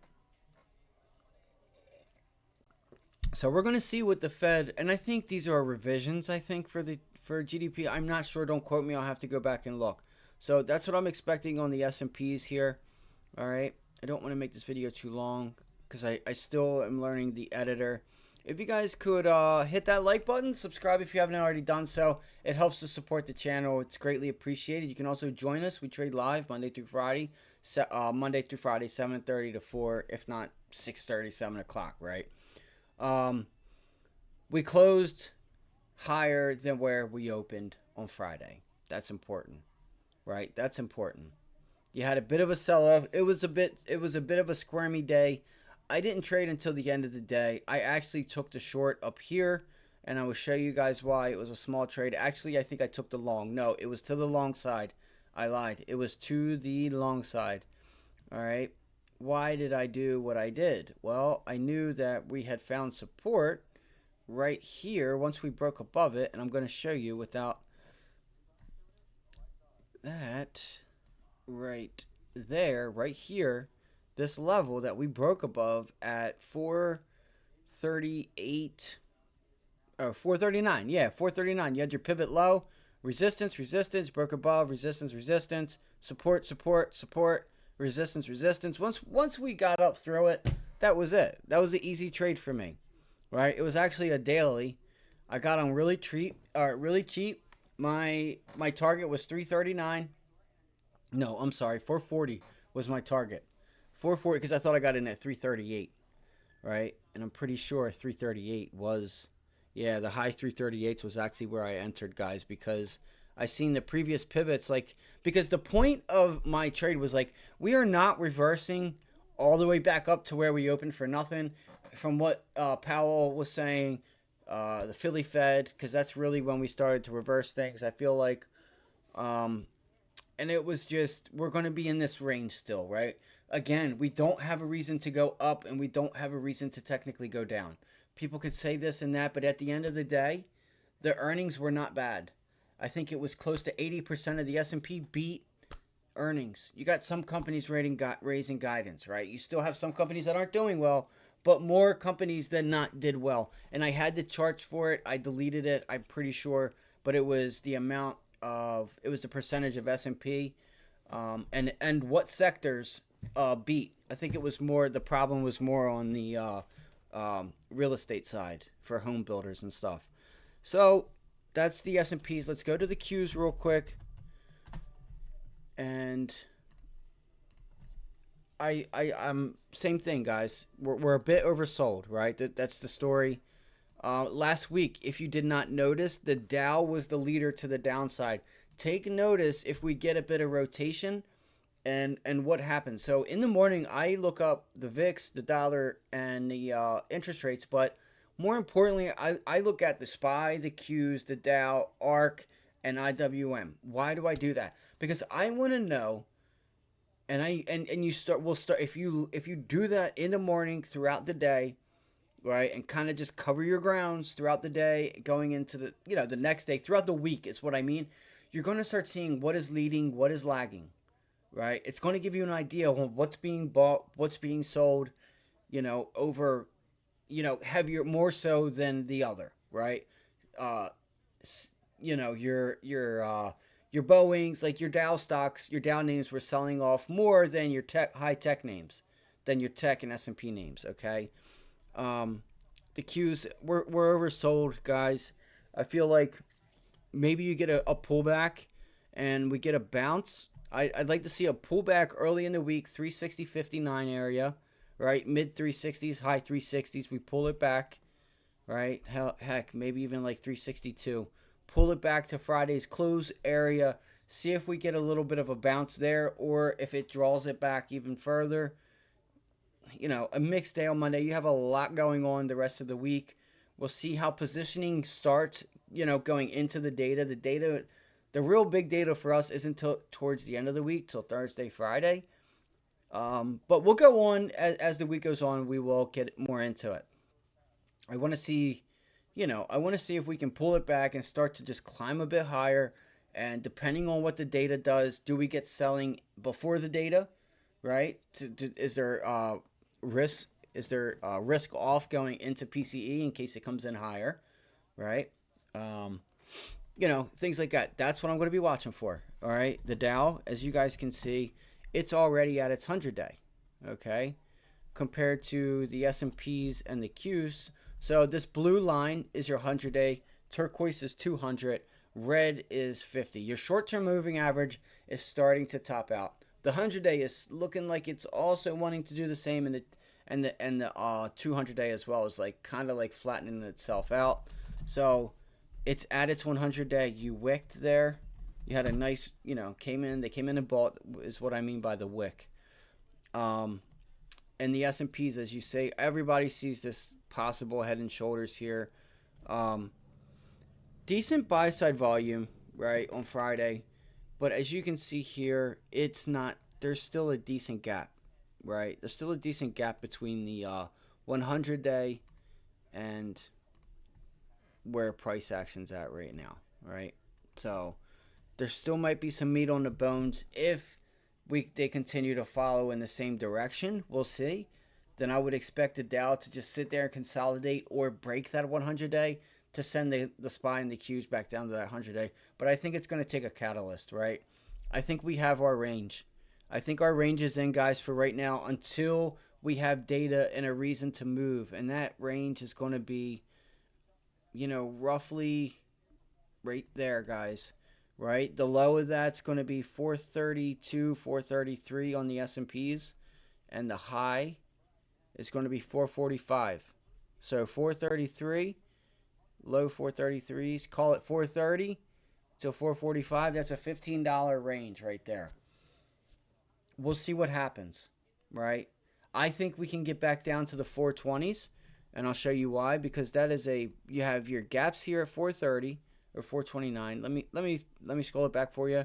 So we're going to see what the Fed, and I think these are revisions, I think, for GDP. I'm not sure. Don't quote me. I'll have to go back and look. So that's what I'm expecting on the S&Ps here. All right. I don't want to make this video too long, because I still am learning the editor. If you guys could hit that like button, subscribe if you haven't already done so. It helps to support the channel. It's greatly appreciated. You can also join us. We trade live Monday through Friday, 7:30 to 4, if not 6:30, 7 o'clock, right? We closed higher than where we opened on Friday. That's important, right? That's important. You had a bit of a sell-off. It was a bit of a squirmy day. I didn't trade until the end of the day. I actually took the short up here, and I will show you guys why. It was a small trade. Actually, I think I took the long. No, it was to the long side. I lied. It was to the long side. All right. Why did I do what I did? Well, I knew that we had found support right here once we broke above it, and I'm going to show you without that right there, right here, this level that we broke above at 438 or 439. Yeah, 439. You had your pivot low, resistance, resistance, broke above, resistance, resistance, support, support, support, resistance, resistance. Once we got up through it, that was it. That was an easy trade for me, right? It was actually a daily. I got on really cheap. My target was 339. No, I'm sorry, 440 was my target. 440, because I thought I got in at 338, right? And I'm pretty sure 338 was, yeah, the high 338s was actually where I entered, guys, because I seen the previous pivots, like, because the point of my trade was like, we are not reversing all the way back up to where we opened for nothing. From what Powell was saying, the Philly Fed, because that's really when we started to reverse things. I feel like, and it was just, we're going to be in this range still, right? Again, we don't have a reason to go up, and we don't have a reason to technically go down. People could say this and that, but at the end of the day, the earnings were not bad. I think it was close to 80% of the S&P beat earnings. You got some companies raising guidance, right? You still have some companies that aren't doing well, but more companies than not did well. And I had the charts for it. I deleted it, I'm pretty sure, but it was the amount of, it was the percentage of S&P and what sectors beat. I think it was more, the problem was more on the real estate side for home builders and stuff. So that's the S&Ps. Let's go to the Qs real quick. And I'm same thing, guys. We're a bit oversold, right? That's the story. Last week, if you did not notice, the Dow was the leader to the downside. Take notice if we get a bit of rotation and what happens. So in the morning, I look up the VIX, the dollar, and the interest rates. But more importantly, I look at the SPY, the Qs, the Dow, ARC, and IWM. Why do I do that? Because I want to know. And you start. We'll start if you do that in the morning throughout the day, right, and kind of just cover your grounds throughout the day, going into the next day, throughout the week is what I mean. You're going to start seeing what is leading, what is lagging, right? It's going to give you an idea of what's being bought, what's being sold, over, heavier, more so than the other, right? Uh, your Boeings, like your Dow stocks, your Dow names were selling off more than your high tech names, than your tech and S&P names. Okay, the Qs we're oversold, guys. I feel like maybe you get a pullback and we get a bounce. I'd like to see a pullback early in the week, 360.59 area, right? Mid 360s, high 360s. We pull it back, right? Heck, maybe even like 362. Pull it back to Friday's close area. See if we get a little bit of a bounce there, or if it draws it back even further. A mixed day on Monday. You have a lot going on the rest of the week. We'll see how positioning starts, going into the data. The real big data for us isn't towards the end of the week, till Thursday, Friday. But we'll go on as the week goes on. We will get more into it. I want to see, if we can pull it back and start to just climb a bit higher. And depending on what the data does, do we get selling before the data, right? Is there risk? Is there risk off going into PCE in case it comes in higher, right? Things like that. That's what I'm going to be watching for. All right. The Dow, as you guys can see, it's already at its 100-day. Okay. Compared to the S&Ps and the Qs. So this blue line is your 100-day. Turquoise is 200. Red is 50. Your short-term moving average is starting to top out. The 100-day is looking like it's also wanting to do the same, and the 200-day as well is like kind of like flattening itself out. So it's at its 100-day. You wicked there. You had a nice, they came in and bought, is what I mean by the wick. And the S&Ps, as you say, everybody sees this possible head and shoulders here. Decent buy side volume, right, on Friday. But as you can see here, it's not, there's still a decent gap, right? There's still a decent gap between the 100-day and where price action's at right now, right? So there still might be some meat on the bones if they continue to follow in the same direction. We'll see. Then I would expect the Dow to just sit there and consolidate or break that 100-day to send the SPY and the Qs back down to that 100-day. But I think it's going to take a catalyst, right? I think we have our range. I think our range is in, guys, for right now until we have data and a reason to move. And that range is going to be, roughly right there, guys, right? The low of that's going to be 432, 433 on the S&Ps. And the high is going to be 445. So 433, low 433s, call it 430 to 445. That's a $15 range right there. We'll see what happens, right? I think we can get back down to the 420s, and I'll show you why. Because that is you have your gaps here at 430 or 429. Let me scroll it back for you.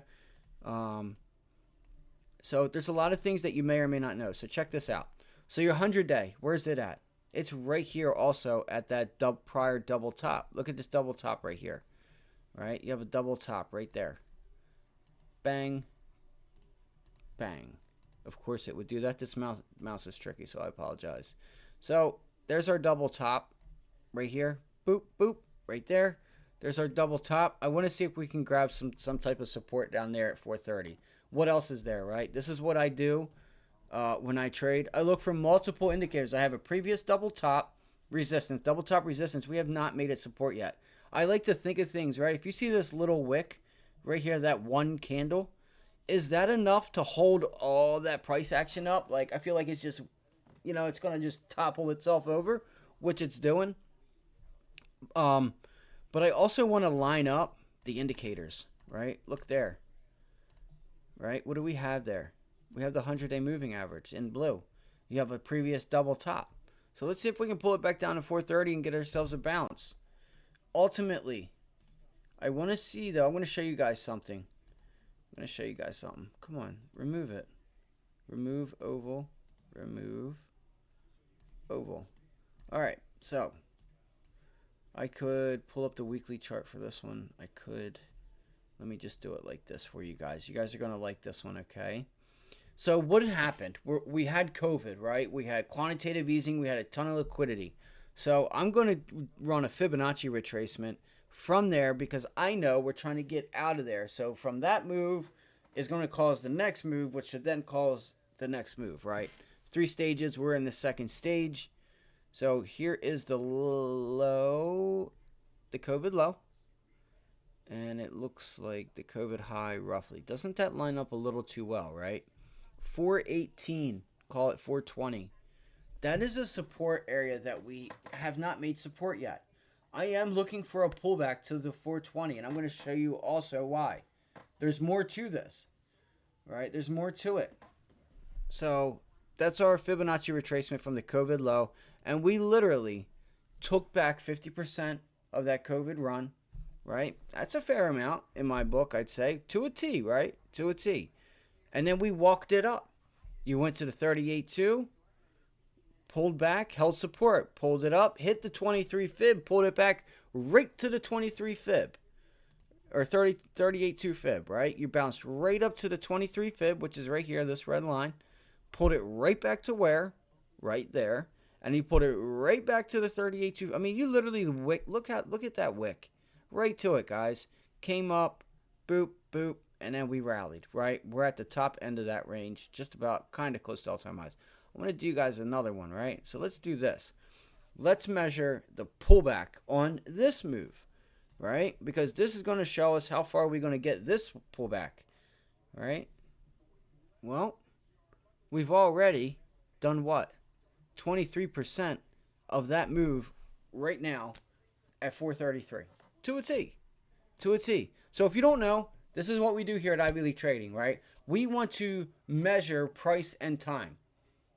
So there's a lot of things that you may or may not know. So check this out. So your 100-day, where's it at? It's right here also at that prior double top. Look at this double top right here. Right? You have a double top right there. Bang. Bang. Of course it would do that. This mouse is tricky, so I apologize. So there's our double top right here. Boop, boop, right there. There's our double top. I want to see if we can grab some type of support down there at 430. What else is there, right? This is what I do. When I trade, I look for multiple indicators. I have a previous double top resistance. Double top resistance. We have not made it support yet. I like to think of things, right? If you see this little wick right here, that one candle, is that enough to hold all that price action up? Like, I feel like it's just, it's going to just topple itself over, which it's doing. Um, but I also want to line up the indicators, right? Look there, right? What do we have there? We have the 100-day moving average in blue. You have a previous double top. So let's see if we can pull it back down to 430 and get ourselves a bounce. Ultimately, I want to see, though, I'm going to show you guys something. Come on, remove it. Remove oval. Remove oval. All right, so I could pull up the weekly chart for this one. Let me just do it like this for you guys. You guys are going to like this one, okay? So what happened? We had COVID, right? We had quantitative easing. We had a ton of liquidity. So I'm going to run a Fibonacci retracement from there because I know we're trying to get out of there. So from that move is going to cause the next move, which should then cause the next move, right? 3 stages. We're in the second stage. So here is the low, the COVID low. And it looks like the COVID high roughly. Doesn't that line up a little too well, right? 418, call it 420. That is a support area that we have not made support yet. I am looking for a pullback to the 420, and I'm going to show you also why. There's more to this, right? There's more to it. So that's our Fibonacci retracement from the COVID low, and we literally took back 50% of that COVID run, right? That's a fair amount in my book, I'd say, to a T, right? To a T. And then we walked it up. You went to the 38.2, pulled back, held support, pulled it up, hit the 23 fib, pulled it back right to the 23 fib. Or 38.2 fib, right? You bounced right up to the 23 fib, which is right here, this red line. Pulled it right back to where? Right there. And you put it right back to the 38.2. I mean, you literally, look at that wick. Right to it, guys. Came up, boop, boop. And then we rallied, right? We're at the top end of that range, just about kind of close to all-time highs. I want to do you guys another one, right? So let's do this. Let's measure the pullback on this move, right? Because this is going to show us how far we're going to get this pullback, right? Well, we've already done what? 23% of that move right now at 433. To a T. To a T. So if you don't know, this is what we do here at Ivy League Trading, right? We want to measure price and time.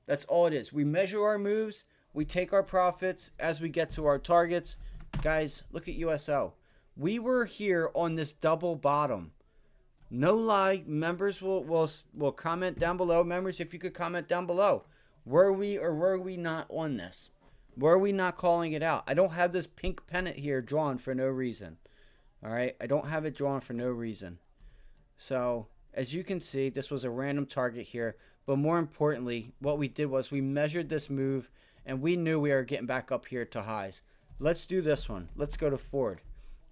That's all it is. We measure our moves. We take our profits as we get to our targets. Guys, look at USO. We were here on this double bottom. No lie, members will comment down below. Members, if you could comment down below. Were we or were we not on this? Were we not calling it out? I don't have this pink pennant here drawn for no reason. All right? I don't have it drawn for no reason. So, as you can see, this was a random target here. But more importantly, what we did was we measured this move, and we knew we were getting back up here to highs. Let's do this one. Let's go to Ford.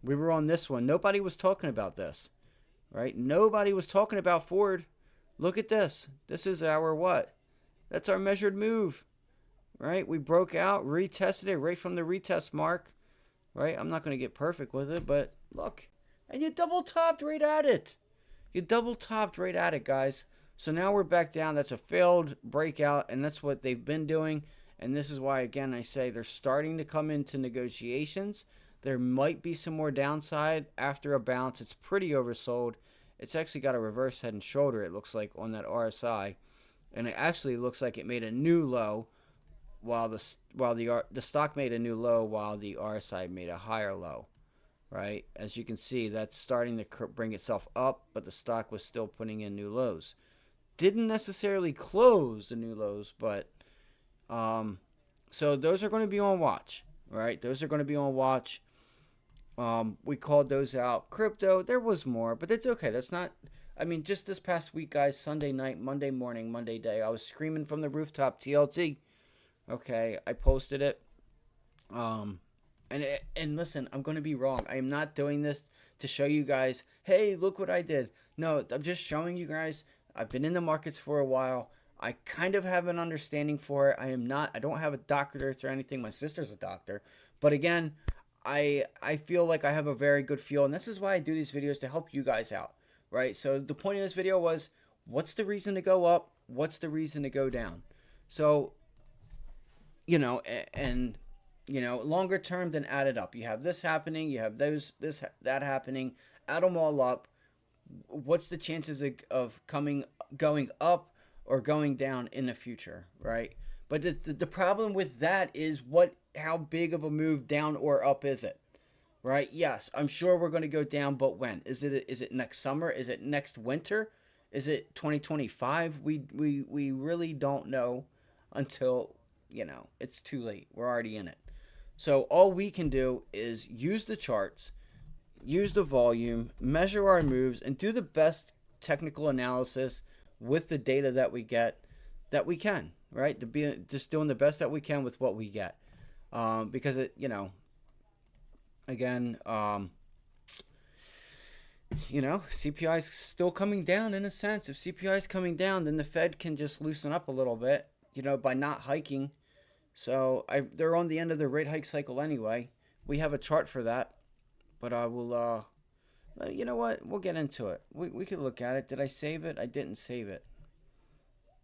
We were on this one. Nobody was talking about this, right? Nobody was talking about Ford. Look at this. This is our what? That's our measured move, right? We broke out, retested it right from the retest mark, right? I'm not going to get perfect with it, but look. And you double topped right at it. You double topped right at it, guys. So now we're back down. That's a failed breakout, and that's what they've been doing. And this is why, again, I say they're starting to come into negotiations. There might be some more downside after a bounce. It's pretty oversold. It's actually got a reverse head and shoulder, it looks like, on that RSI. And it actually looks like it made a new low while the stock made a new low while the RSI made a higher low. Right? As you can see, that's starting to bring itself up, but the stock was still putting in new lows. Didn't necessarily close the new lows, but so those are going to be on watch, right? Those are going to be on watch. We called those out. Crypto, there was more, but it's okay. That's not, I mean, just this past week, guys, Sunday night, Monday morning, Monday day, I was screaming from the rooftop, TLT. Okay, I posted it. And listen, I'm going to be wrong. I am not doing this to show you guys, hey, look what I did. No, I'm just showing you guys. I've been in the markets for a while. I kind of have an understanding for it. I don't have a doctorate or anything. My sister's a doctor. But again, I feel like I have a very good feel. And this is why I do these videos, to help you guys out. right? So the point of this video was, what's the reason to go up? What's the reason to go down? So, and longer term than add it up. You have this happening, you have that happening, add them all up. What's the chances of going up or going down in the future, right? But the problem with that is how big of a move down or up is it? Right? Yes, I'm sure we're going to go down, but when? Is it next summer? Is it next winter? Is it 2025? We really don't know until, it's too late. We're already in it. So all we can do is use the charts, use the volume, measure our moves, and do the best technical analysis with the data that we get that we can, right? To be just doing the best that we can with what we get. Because again, CPI is still coming down in a sense. If CPI is coming down, then the Fed can just loosen up a little bit, by not hiking. So they're on the end of the rate hike cycle anyway. We have a chart for that, but I will, you know what? We'll get into it. We could look at it. Did I save it? I didn't save it.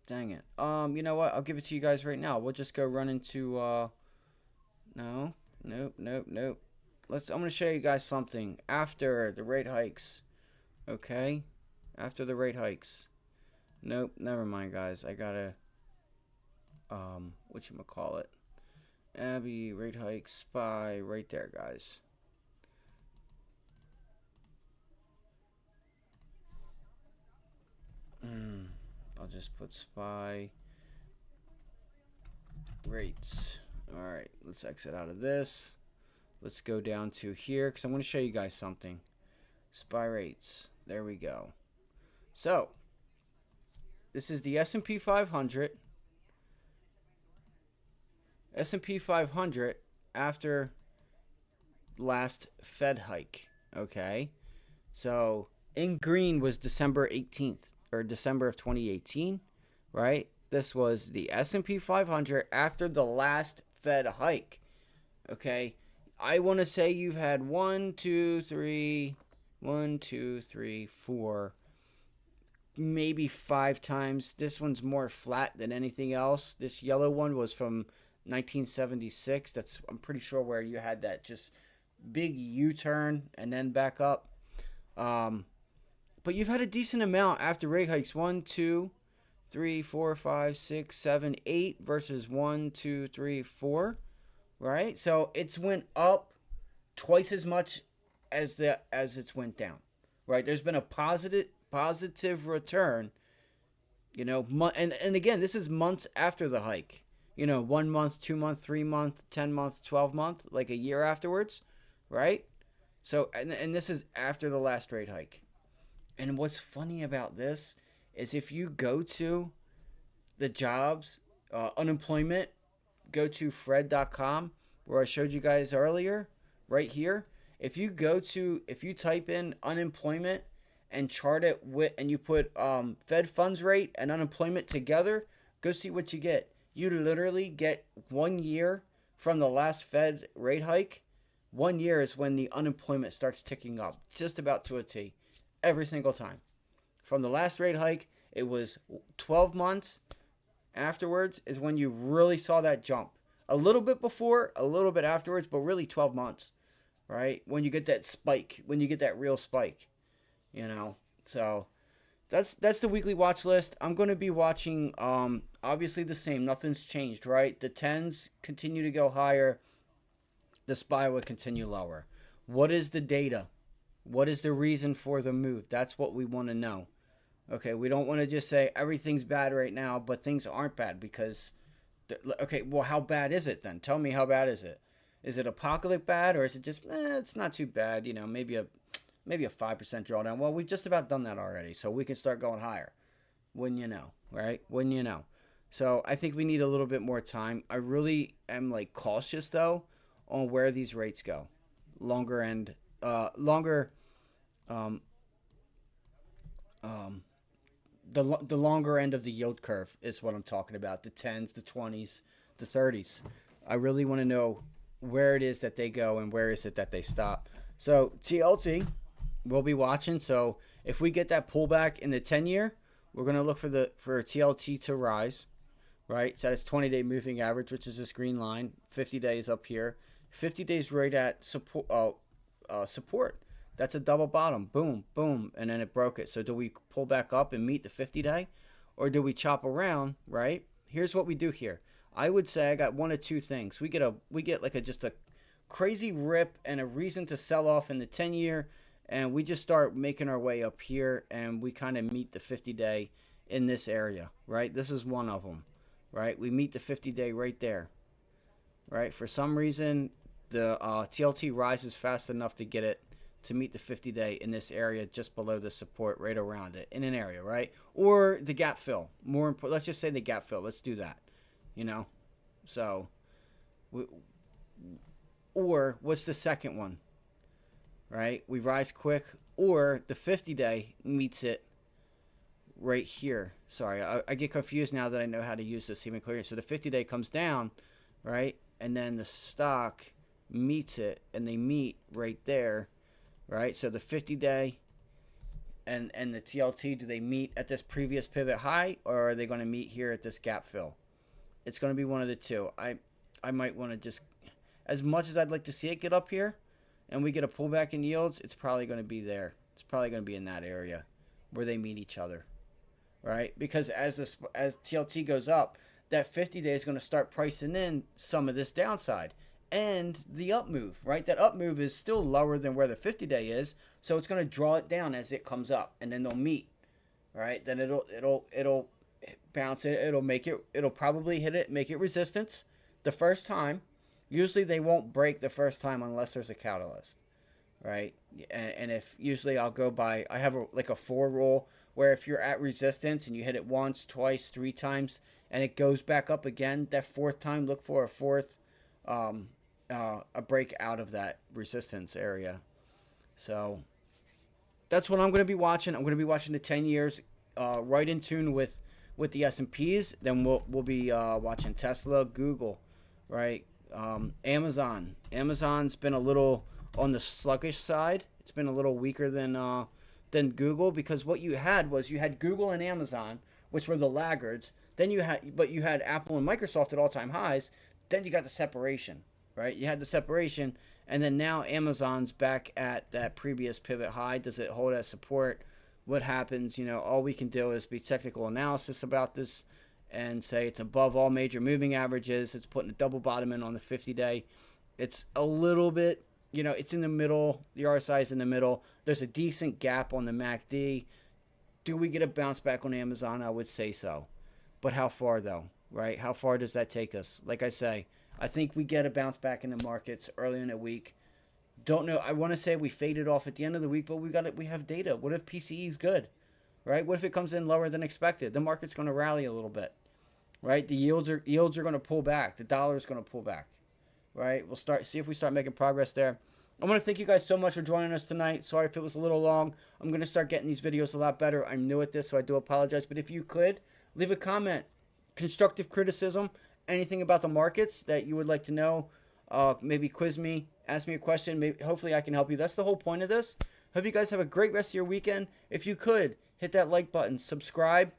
Dang it. You know what? I'll give it to you guys right now. We'll just go run into, no, nope. I'm going to show you guys something after the rate hikes. Okay? After the rate hikes. Nope, never mind, guys. I gotta, whatchamacallit. Abby, rate hike, SPY, right there, guys. I'll just put SPY rates. Alright, let's exit out of this. Let's go down to here because I'm going to show you guys something. SPY rates. There we go. So, this is the S&P 500. S&P 500 after last Fed hike. Okay. So, in green was December 18th or December of 2018, right? This was the S&P 500 after the last Fed hike. Okay. I want to say you've had 4, maybe 5 times. This one's more flat than anything else. This yellow one was from 1976. I'm pretty sure where you had that just big U-turn and then back up. But you've had a decent amount after rate hikes. 1, 2, 3, 4, 5, 6, 7, 8 versus 1, 2, 3, 4. Right? So it's went up twice as much as it's went down. Right? There's been a positive return. And again, this is months after the hike. 1 month, 2 month, 3 month, 10 month, 12 month, like a year afterwards, right? So and this is after the last rate hike. And what's funny about this is if you go to the jobs, unemployment, go to fred.com where I showed you guys earlier, right here. If you type in unemployment and chart it and you put Fed funds rate and unemployment together, go see what you get. You literally get 1 year from the last Fed rate hike. 1 year is when the unemployment starts ticking up, just about to a T, every single time. From the last rate hike, it was 12 months. Afterwards is when you really saw that jump. A little bit before, a little bit afterwards, but really 12 months, right? When you get that spike, when you get that real spike, So that's the weekly watch list. I'm going to be watching, obviously the same. Nothing's changed, right? The 10s continue to go higher. The SPY will continue lower. What is the data? What is the reason for the move? That's what we want to know. Okay, we don't want to just say everything's bad right now, but things aren't bad because, okay, well, how bad is it then? Tell me, how bad is it? Is it apocalyptic bad, or is it just, it's not too bad, maybe a 5% drawdown? Well, we've just about done that already, so we can start going higher. Wouldn't you know, right? Wouldn't you know? So I think we need a little bit more time. I really am cautious though on where these rates go. The longer end of the yield curve is what I'm talking about. The 10s, the 20s, the 30s. I really want to know where it is that they go and where is it that they stop. So TLT, we'll be watching. So if we get that pullback in the 10-year, we're gonna look for TLT to rise, right? So that's 20-day moving average, which is this green line. 50 days up here. 50 days right at support. Support. That's a double bottom. Boom, boom, and then it broke it. So do we pull back up and meet the 50-day, or do we chop around? Right? Here's what we do here. I would say I got one of two things. We get like just a crazy rip and a reason to sell off in the 10-year, and we just start making our way up here, and we kind of meet the 50-day in this area, right? This is one of them, right? We meet the 50-day right there, right? For some reason, the TLT rises fast enough to get it to meet the 50-day in this area just below the support, right around it, in an area, right? Or the gap fill. More important, let's just say the gap fill. Let's do that, you know? So, or what's the second one, right? We rise quick, or the 50-day meets it right here. Sorry, I get confused now that I know how to use this even clearer. So the 50-day comes down, right? And then the stock meets it, and they meet right there, right? So the 50-day and the TLT, do they meet at this previous pivot high, or are they going to meet here at this gap fill? It's going to be one of the two. I might want to just, as much as I'd like to see it get up here and we get a pullback in yields, it's probably going to be there. It's probably going to be in that area where they meet each other, right? Because as TLT goes up, that 50-day is going to start pricing in some of this downside and the up move, right? That up move is still lower than where the 50-day is, so it's going to draw it down as it comes up, and then they'll meet, right? Then it'll bounce it. It'll probably hit it, make it resistance the first time. Usually they won't break the first time unless there's a catalyst, right? And if usually I'll go by, I have like a 4 rule where if you're at resistance and you hit it once, twice, 3 times, and it goes back up again, that 4th time, look for a 4th, a break out of that resistance area. So that's what I'm going to be watching. I'm going to be watching the 10 years, right in tune with the S&Ps. Then we'll be watching Tesla, Google, right? Amazon. Amazon's been a little on the sluggish side. It's been a little weaker than Google, because what you had was Google and Amazon, which were the laggards. Then you had Apple and Microsoft at all-time highs. Then you got the separation, right? You had the separation, and then now Amazon's back at that previous pivot high. Does it hold as support? What happens? All we can do is be technical analysis about this and say it's above all major moving averages. It's putting a double bottom in on the 50-day. It's a little bit, it's in the middle. The RSI is in the middle. There's a decent gap on the MACD. Do we get a bounce back on Amazon? I would say so. But how far, though, right? How far does that take us? Like I say, I think we get a bounce back in the markets early in the week. Don't know. I want to say we faded off at the end of the week, but we have data. What if PCE is good, right? What if it comes in lower than expected? The market's going to rally a little bit, right? The yields are going to pull back. The dollar is going to pull back, right? We'll see if we start making progress there. I want to thank you guys so much for joining us tonight. Sorry if it was a little long. I'm going to start getting these videos a lot better. I'm new at this, so I do apologize. But if you could, leave a comment, constructive criticism, anything about the markets that you would like to know. Maybe quiz me, ask me a question. Hopefully I can help you. That's the whole point of this. Hope you guys have a great rest of your weekend. If you could, hit that like button, subscribe,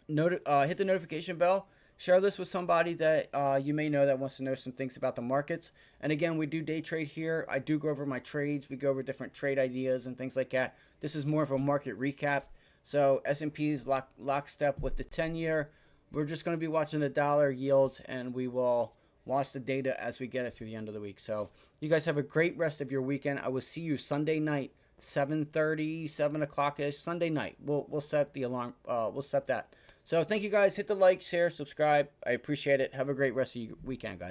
hit the notification bell, share this with somebody that you may know that wants to know some things about the markets. And again, we do day trade here. I do go over my trades. We go over different trade ideas and things like that. This is more of a market recap. So S&P's lockstep with the 10-year. We're just going to be watching the dollar yields, and we will watch the data as we get it through the end of the week. So you guys have a great rest of your weekend. I will see you Sunday night, 7:30, 7 o'clock-ish, Sunday night. We'll set the alarm. We'll set that. So thank you guys. Hit the like, share, subscribe. I appreciate it. Have a great rest of your weekend, guys.